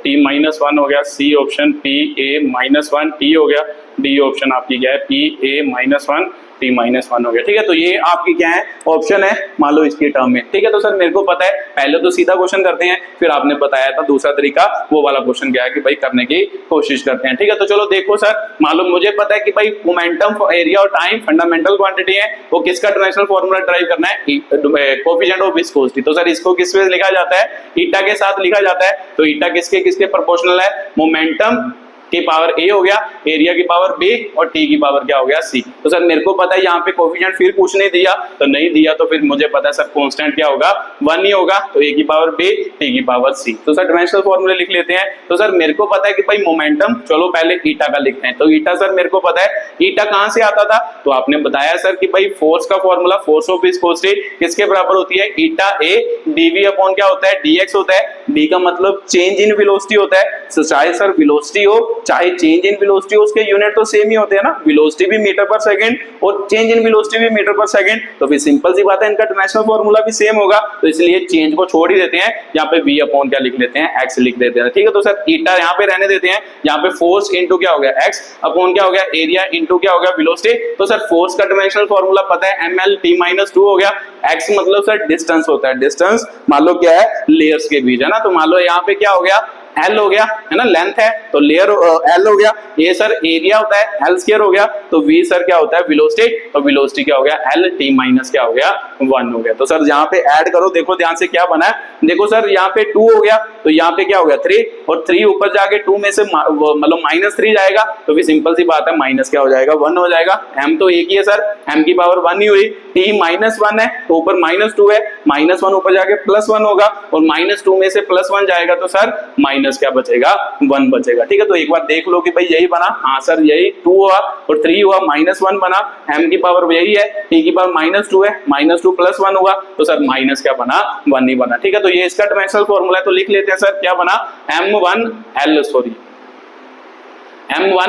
t -1 हो गया, c option p a -1 t हो गया, d ऑप्शन आपकी क्या है p a -1 t -1 हो गया। ठीक है, तो ये आपकी क्या है ऑप्शन है मान लो इसकी टर्म में। ठीक है, तो सर मेरे को पता है, पहले तो सीधा क्वेश्चन करते हैं, फिर आपने बताया था दूसरा तरीका, वो वाला क्वेश्चन क्या है कि भाई करने की कोशिश करते हैं। ठीक है, तो चलो देखो सर, मालूम मुझे पता है कि भाई मोमेंटम, एरिया और टाइम फंडामेंटल क्वांटिटी है, वो किसका डायमेंशनल फॉर्मूला ड्राइव करना है, कोएफिशिएंट ऑफ विस्कोसिटी। तो सर इसको किस में लिखा जाता है, ईटा के साथ लिखा जाता है। तो ईटा किसके किसके प्रोपोर्शनल है, मोमेंटम की पावर a हो गया, एरिया की पावर b और t की पावर क्या हो गया c। तो सर मेरे को पता है यहाँ पे कोएफिशिएंट फिर कुछ नहीं दिया, तो नहीं दिया तो फिर मुझे पता है सर कांस्टेंट क्या होगा 1 ही होगा, तो a की पावर b t की पावर c। तो सर डायमेंशनल फॉर्मूले लिख लेते हैं। तो सर मेरे को पता है कि भाई मोमेंटम, चलो पहले ईटा का लिखते हैं। तो ईटा सर मेरे को पता है, ईटा कहाँ से आता था, तो आपने बताया सर कि भाई फोर्स का फॉर्मूला, फोर्स ऑफ विस्कोसिटी किसके बराबर होती है, ईटा a dv अपॉन क्या होता है dx होता है, d का मतलब चेंज इन वेलोसिटी होता है। तो चाहे सर वेलोसिटी हो चाहे चेंज इन वेलोसिटी हो, उसके यूनिट तो सेम ही होते हैं ना, वेलोसिटी भी मीटर पर सेकंड और चेंज इन वेलोसिटी भी मीटर पर सेकंड, तो फिर सिंपल सी बात है इनका डायमेंशनल फार्मूला भी सेम होगा, तो इसलिए चेंज को छोड़ ही देते हैं, यहाँ पे v अपॉन क्या लिख लेते हैं, x लिख देते हैं। ठीक है, तो सर ईटा यहाँ पे रहने देते हैं, यहाँ पे फोर्स इनटू क्या हो गया x अपॉन क्या हो गया एरिया इनटू क्या हो गया वेलोसिटी। तो सर फोर्स का डायमेंशनल फार्मूला पता है ml(t-2) हो गया, x मतलब सर डिस्टेंस होता है, डिस्टेंस मान लो क्या है लेयर्स के बीच है ना, तो मान लो यहाँ पे क्या हो गया L हो गया है ना, लेंथ है तो लेयर L हो गया, ये सर एरिया होता है L स्क्वायर हो गया, तो V सर क्या होता है वेलोसिटी, तो वेलोसिटी क्या हो गया L(t) क्या हो गया 1 हो गया। तो सर यहाँ पे ऐड करो, देखो ध्यान से क्या बना है, देखो सर यहाँ पे 2 हो गया, तो यहाँ पे क्या हो गया 3 और 3 ऊपर जाके 2 में से मतलब -3 जाएगा, तो फिर सिंपल सी बात है माइनस क्या हो जाएगा 1 हो जाएगा। m तो एक ही है सर, m की पावर 1 ही हुई, t -1 है तो ऊपर -2 है, -1 ऊपर जाके +1 होगा और -2 में से +1 जाएगा तो सर माइनस क्या बचेगा 1 बचेगा। ठीक है, तो एक बार देख लो कि भाई यही बना, हाँ सर यही 2 हुआ और 3 हुआ -1 बना, m की पावर यही है, t की पावर -2 है, -2 + 1 हुआ तो सर माइनस क्या बना 1 ही बना। ठीक है, तो ये इसका डायमेंशनल फार्मूला है, तो लिख लेते हैं सर क्या बना m1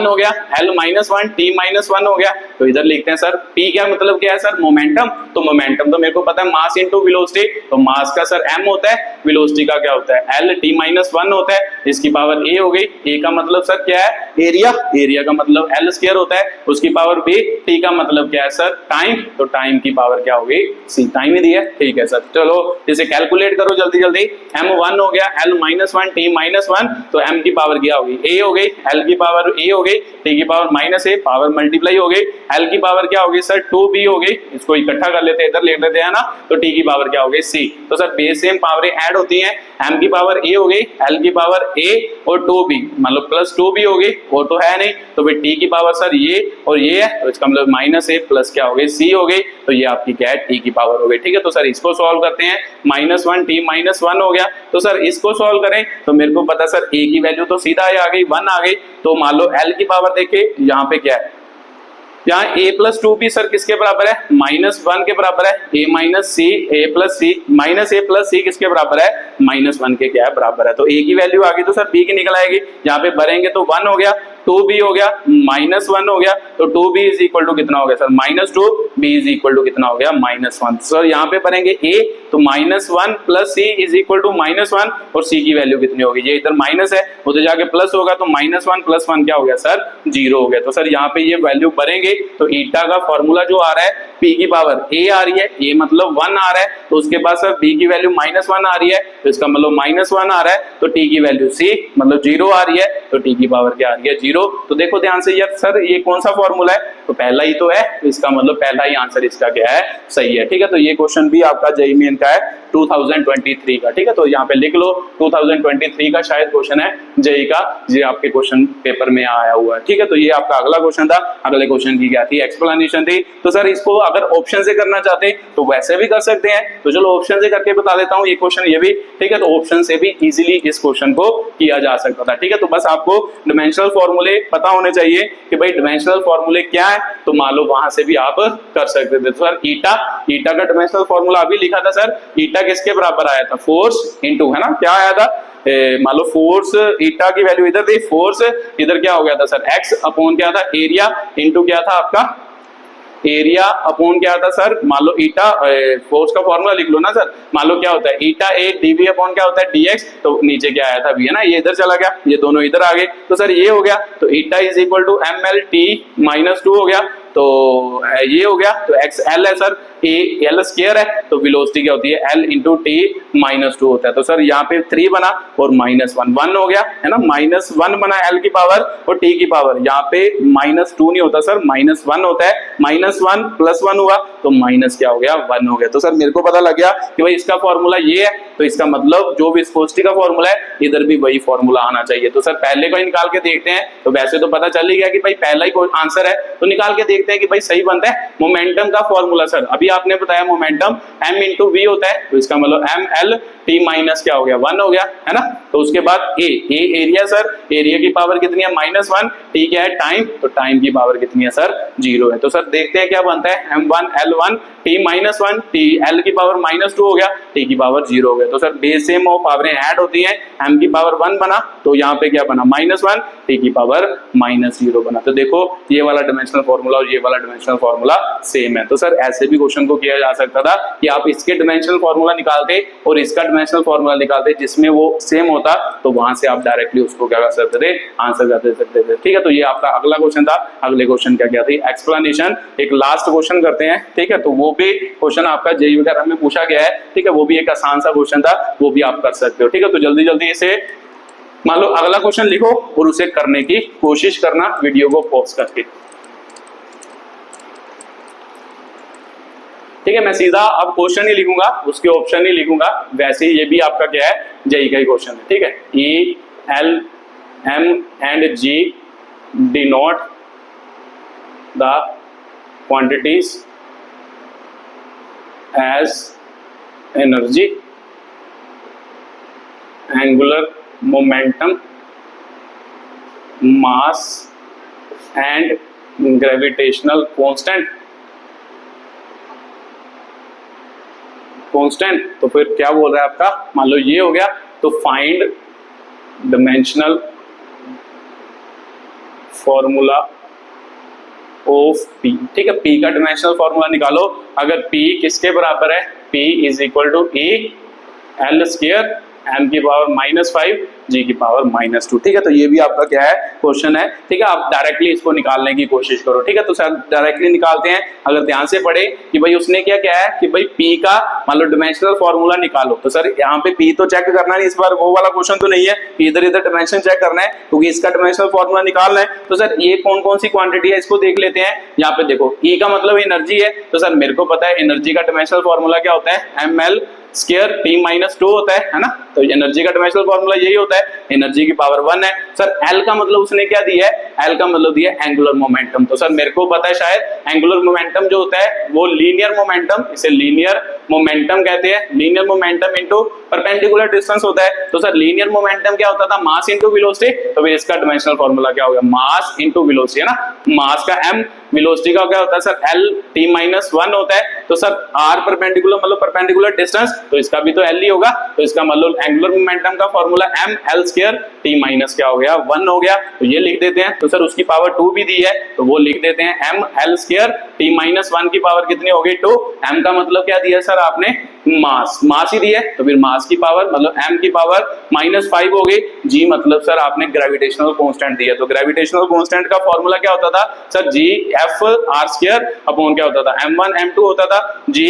हो गया, L-1 t-1 हो गया, तो इधर लिखते हैं सर p क्या मतलब क्या है सर मोमेंटम, तो मोमेंटम तो मेरे को पता है मास इनटू वेलोसिटी, तो मास का सर m होता है, वेलोसिटी का क्या होता है L(t-1) होता है, इसकी पावर a हो गई, a का मतलब सर क्या है एरिया, एरिया का मतलब L स्क्वायर होता है, उसकी पावर b, t का मतलब क्या है सर टाइम, तो टाइम की पावर क्या हो गई c, टाइम ही दिया है। ठीक है सर, चलो इसे कैलकुलेट करो जल्दी जल्दी, m1 हो गया L-1 t-1, तो m की पावर क्या हो गई a हो गई, L की पावर a हो गई, t की पावर -a, पावर मल्टीप्लाई हो गई, L की पावर क्या हो गई सर 2b हो गई, इसको इकट्ठा कर लेते हैं इधर ले लेते हैं ना, तो t की पावर क्या हो गई c, तो सर बेस सेम पावरें ऐड होती हैं, m की पावर a हो गई, L की पावर a और 2b मतलब +2b हो गई, वो तो है नहीं, तो फिर t की पावर सर ये और ये है, तो इसका मतलब -a प्लस क्या हो गई c हो गई, तो ये आपकी क्या है t की पावर हो गई। ठीक है, तो सर इसको सॉल्व करते हैं, -1 t-1 हो गया, तो सर इसको सॉल्व करें तो मेरे को पता सर a की वैल्यू तो सीधा आ गई 1 आ गई, तो मान लो L की पावर देखे यहाँ पे क्या है, यहाँ a + 2b सर किसके बराबर है -1 के बराबर है, a - c a + c किसके बराबर है -1 के क्या है बराबर है, तो a की वैल्यू आ गई तो सर b की निकल आएगी, यहाँ पे भरेंगे तो 1 हो गया, 2b हो गया, -1 हो गया, तो 2b = कितना हो गया सर -2, b = कितना हो गया -1। सर यहाँ पे भरेंगे a तो -1 + c = -1 और c की वैल्यू कितनी होगी, ये इधर माइनस है उधर जाके प्लस होगा, तो -1 + 1 क्या हो गया सर 0 हो गया। तो सर यहाँ पे ये वैल्यू भरेंगे तो ईटा का फॉर्मूला जो आ रहा है p की पावर a आ रही है, a मतलब 1 आ रहा है, तो उसके बाद सर b की वैल्यू -1 आ रही है, तो इसका मतलब -1 आ रहा है, तो t की वैल्यू c मतलब 0 आ रही है, तो t की पावर क्या आ रही है 0। तो देखो ध्यान से यार सर ये कौन सा फॉर्मूला है, तो पहला ही तो है, तो इसका मतलब पहला ही आंसर इसका क्या है सही है। ठीक है, तो ये क्वेश्चन भी आपका जेईई मेन का है 2023 का। ठीक है, तो यहाँ पे लिख लो 2023 का शायद क्वेश्चन है जेईई का, ये आपके क्वेश्चन पेपर में आया हुआ है। ठीक है, तो ये आपका अगला क्वेश्चन था, अगले क्वेश्चन की क्या थी एक्सप्लेनेशन थी। तो सर इसको अगर ऑप्शन से करना चाहते तो वैसे भी कर सकते हैं, तो चलो ऑप्शन से करके बता देता हूँ ये क्वेश्चन ये भी। ठीक है, तो ऑप्शन से भी इजीली इस क्वेश्चन को किया जा सकता था। ठीक है, तो बस आपको डायमेंशनल फॉर्मूले पता होने चाहिए कि भाई डायमेंशनल फॉर्मूले क्या है, तो मान लो वहां से भी आप कर सकते थे। तो सर ईटा का डायमेंशनल फॉर्मूला अभी लिखा था सर, ईटा किसके बराबर आया था फोर्स इनटू है ना क्या आया था, मान लो फोर्स ईटा की वैल्यू इधर थी, फोर्स इधर क्या हो गया था सर x अपॉन क्या था एरिया इनटू क्या था आपका एरिया अपॉन क्या था सर, मान लो ईटा फोर्स का फॉर्मूला लिख लो ना सर, मान लो क्या होता है ईटा a dv अपॉन क्या होता है dx, तो नीचे क्या आया था v है ना, ये इधर चला गया, ये दोनों इधर आ गए, तो सर ये हो गया, तो ईटा = ml(t-2) हो गया, तो ये हो गया, तो xl है सर, l स्क्वायर है, तो वेलोसिटी क्या होती है l × t-2 होता है, तो सर यहाँ पे 3 बना और -1 हो गया है ना, -1 बना l की पावर और t की पावर, यहाँ पे -2 नहीं होता सर -1 होता है, -1 + 1 हुआ तो माइनस क्या हो गया 1 हो गया। तो सर मेरे को पता लग गया कि भाई इसका फॉर्मूला ये है, तो इसका मतलब जो विस्कोसिटी का फॉर्मूला है इधर भी वही फॉर्मूला आना चाहिए। तो सर पहले को निकाल के देखते हैं, तो वैसे तो पता चल ही गया कि भाई पहला ही आंसर है, तो निकाल के देखते हैं कि भाई सही बनता है। मोमेंटम का फॉर्मूला सर अभी आपने बताया मोमेंटम m इंटू वी होता है, तो इसका मतलब एम एल टी माइनस क्या हो गया 1 हो गया, है ना। तो उसके बाद ए एरिया सर, एरिया की पावर कितनी है -1, टी क्या है टाइम, तो टाइम की पावर कितनी है सर 0 है। तो सर देखते हैं क्या बनता है m1 L1 t -1 t L की पावर -2 हो गया, t की पावर 0 हो गया। तो सर बेस सेम और पावरें ऐड होती हैं, m की पावर 1 बना तो यहाँ पे क्या बना -1, t की पावर -0 बना। तो देखो ये वाला डायमेंशनल फॉर्मूला और ये वाला डायमेंशनल फॉर्मूला सेम है। तो सर ऐसे भी क्वेश्चन को किया जा सकता था कि आप इसके डायमेंशनल फॉर्मूला निकालते और इसका डायमेंशनल फॉर्मूला निकालते, जिसमें वो सेम होता तो वहां से आप डायरेक्टली उसको क्या कर सकते थे, आंसर कर दे सकते थे। ठीक है, तो ये आपका अगला क्वेश्चन था। अगले क्वेश्चन क्या क्या थी, एक्सप्लेनेशन, एक लास्ट क्वेश्चन करते हैं। ठीक है, तो वो भी क्वेश्चन आपका जेईई वगैरह में पूछा गया है। ठीक है, वो भी एक आसान सा क्वेश्चन था, वो भी आप कर सकते हो। ठीक है, तो जल्दी जल्दी इसे मान लो अगला क्वेश्चन लिखो और उसे करने की कोशिश करना वीडियो को पॉज करके। ठीक है, मैं सीधा अब क्वेश्चन ही लिखूंगा, उसके ऑप्शन ही लिखूंगा। वैसे ये भी आपका क्या है जेईई का ही क्वेश्चन है। ठीक है, E L M and G denote the quantities as energy, angular momentum, mass and gravitational constant. तो फिर क्या बोल रहा है आपका, मान लो ये हो गया, तो find dimensional formula of P. ठीक है, पी का डायमेंशनल फॉर्मूला निकालो। अगर पी किसके बराबर है, P is equal to A L square m की पावर -5 g की पावर -2। ठीक है, तो ये भी आपका क्या है क्वेश्चन है। ठीक है, आप डायरेक्टली इसको निकालने की कोशिश करो। ठीक है, तो सर डायरेक्टली निकालते हैं। अगर ध्यान से पढ़े कि भाई उसने क्या क्या है कि भाई p का मान लो डायमेंशनल फॉर्मूला निकालो, तो सर यहाँ पे p तो चेक करना नहीं, इस बार वो वाला क्वेश्चन तो नहीं है कि इधर इधर डायमेंशन चेक करना है, क्योंकि इसका डायमेंशनल फॉर्मूला निकालना है। तो सर ये कौन कौन सी क्वांटिटी है इसको देख लेते हैं। यहाँ पे देखो E का मतलब एनर्जी है, तो सर मेरे को पता है एनर्जी का डायमेंशनल फॉर्मूला क्या होता है, ml स्क्वायर t -2 होता है ना। तो एनर्जी का डायमेंशनल फॉर्मूला यही होता है, एनर्जी की पावर 1 है। सर L का मतलब उसने क्या दिया है, L का मतलब दिया है एंगुलर मोमेंटम। तो सर मेरे को पता है शायद एंगुलर मोमेंटम जो होता है वो लीनियर मोमेंटम, इसे लीनियर मोमेंटम कहते हैं। Linear momentum into perpendicular distance होता है। तो सर लीनियर मोमेंटम क्या होता था, मास इनटू वेलोसिटी। तो फिर इसका डायमेंशनल फॉर्मूला क्या होगा, मास इनटू वेलोसिटी, है ना। मास का m, वेलोसिटी का क्या होता है सर L t -1 होता है। तो सर r परपेंडिकुलर मतलब परपेंडिकुलर डिस्टेंस, तो इसका भी तो L ही होगा। तो इसका मतलब एंगुलर मोमेंटम का formula m L square t minus क्या हो गया 1 हो गया। तो ये लिख देते हैं। तो सर उसकी पावर 2 भी दी है, तो वो लिख देते हैं m L स्क्वायर t -1 की पावर कितनी हो गई 2। m का मतलब क्या दिया सर आपने, मास, मास ही दिया है। तो फिर मास की पावर मतलब m की पावर -5 हो गई। g मतलब सर आपने ग्रेविटेशनल कांस्टेंट दिया, तो ग्रेविटेशनल कांस्टेंट का फॉर्मूला क्या होता था sir, g f r square upon क्या होता था m1 m2 होता था। g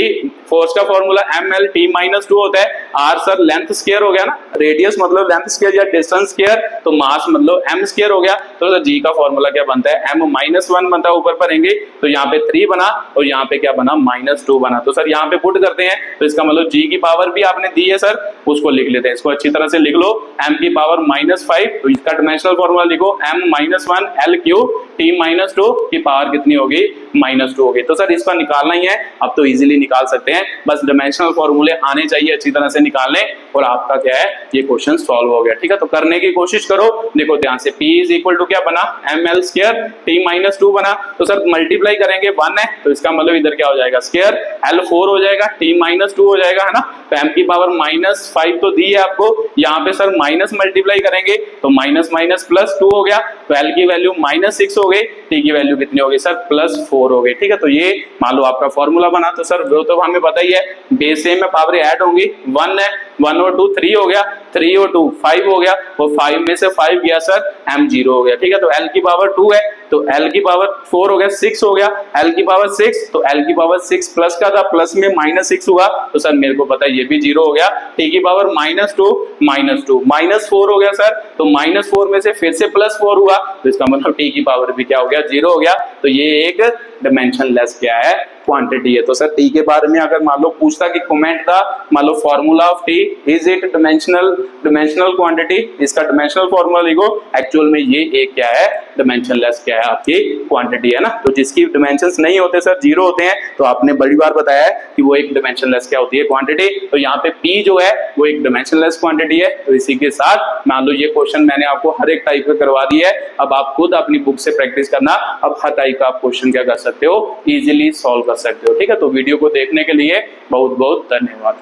फोर्स का फॉर्मूला ml t -2 होता है। r सर लेंथ स्क्वायर हो गया ना, रेडियस मतलब लेंथ स्क्वायर या डिस्टेंस स्क्वायर, तो मास मतलब m स्क्वायर हो गया। तो सर g का फॉर्मूला क्या बनता है, m -1 बनता है, ऊपर पढ़ेंगे तो यहाँ पे 3 बना और यहाँ पे क्या बना -2 बना। तो सर यहाँ पे पुट करते हैं, तो इसका मतलब g की पावर भी आपने दी है सर, उसको लिख लेते हैं। इसको अच्छी तरह से लिख लो, m की पावर -5, तो इसका डायमेंशनल फॉर्मूला लिखो m -1 L क्यूब t -2 की पावर कितनी होगी -2 होगी। तो सर इसका निकालना ही है, अब तो इजीली निकाल सकते हैं, बस डायमेंशनल फॉर्मूले आने चाहिए अच्छी तरह से निकालने, और आपका क्या है ये क्वेश्चन सॉल्व हो गया। ठीक है, तो करने की कोशिश करो। देखो ध्यान से, p इज इक्वल टू क्या बना, ml स्क्वायर t -2 बना। तो सर मल्टीप्लाई करेंगे 1 है, तो इसका मतलब इधर क्या हो जाएगा स्क्वायर, L 4 हो जाएगा, t -2 हो जाएगा, है ना। तो m की पावर -5 तो दी है आपको, यहाँ पे सर माइनस मल्टीप्लाई करेंगे तो माइनस माइनस +2 हो गया। तो L की वैल्यू -6 हो गई, t की वैल्यू कितनी हो गई सर +4 हो गई। ठीक है, तो ये मान लो आपका फॉर्मूला बना। तो सर वो तो हमें पता ही है, बेस सेम में पावर ऐड होंगी, 1 है, 1 और 2 3 हो गया, 3 और 2 5 हो गया, और 5 में से 5 गया सर m 0 हो गया। ठीक है, तो L की पावर 2 है, तो L की पावर 4 हो गया, 6 हो गया, L की पावर 6, तो L की पावर 6 प्लस का था, प्लस में -6 हुआ, तो सर मेरे को पता है ये भी 0 हो गया। t की पावर -2 -4 हो गया सर, तो -4 में से फिर से +4 हुआ, तो इसका मतलब t की पावर भी क्या हो गया 0 हो गया। तो ये एक डायमेंशनलेस क्या है क्वांटिटी है। तो सर t के बारे में अगर मान लो पूछता कि कमेंट था, मान लो formula of t is it dimensional quantity, इसका डायमेंशनल फॉर्मूला लिखो। एक्चुअल में ये एक क्या है डिमेंशनलेस क्या है आपकी क्वांटिटी है ना। तो जिसकी डिमेंशंस नहीं होते सर, जीरो होते हैं, तो आपने बड़ी बार बताया है कि वो एक डिमेंशनलेस क्या होती है क्वांटिटी। तो यहाँ पे P जो है वो एक डिमेंशनलेस क्वांटिटी है। तो इसी के साथ मान लो ये क्वेश्चन मैंने आपको हर एक टाइप का करवा दिया है। अब आप खुद अपनी बुक से प्रैक्टिस करना, अब हर टाइप का आप क्वेश्चन क्या कर सकते हो, इजीली सॉल्व कर सकते हो। ठीक है, तो वीडियो को देखने के लिए बहुत बहुत धन्यवाद।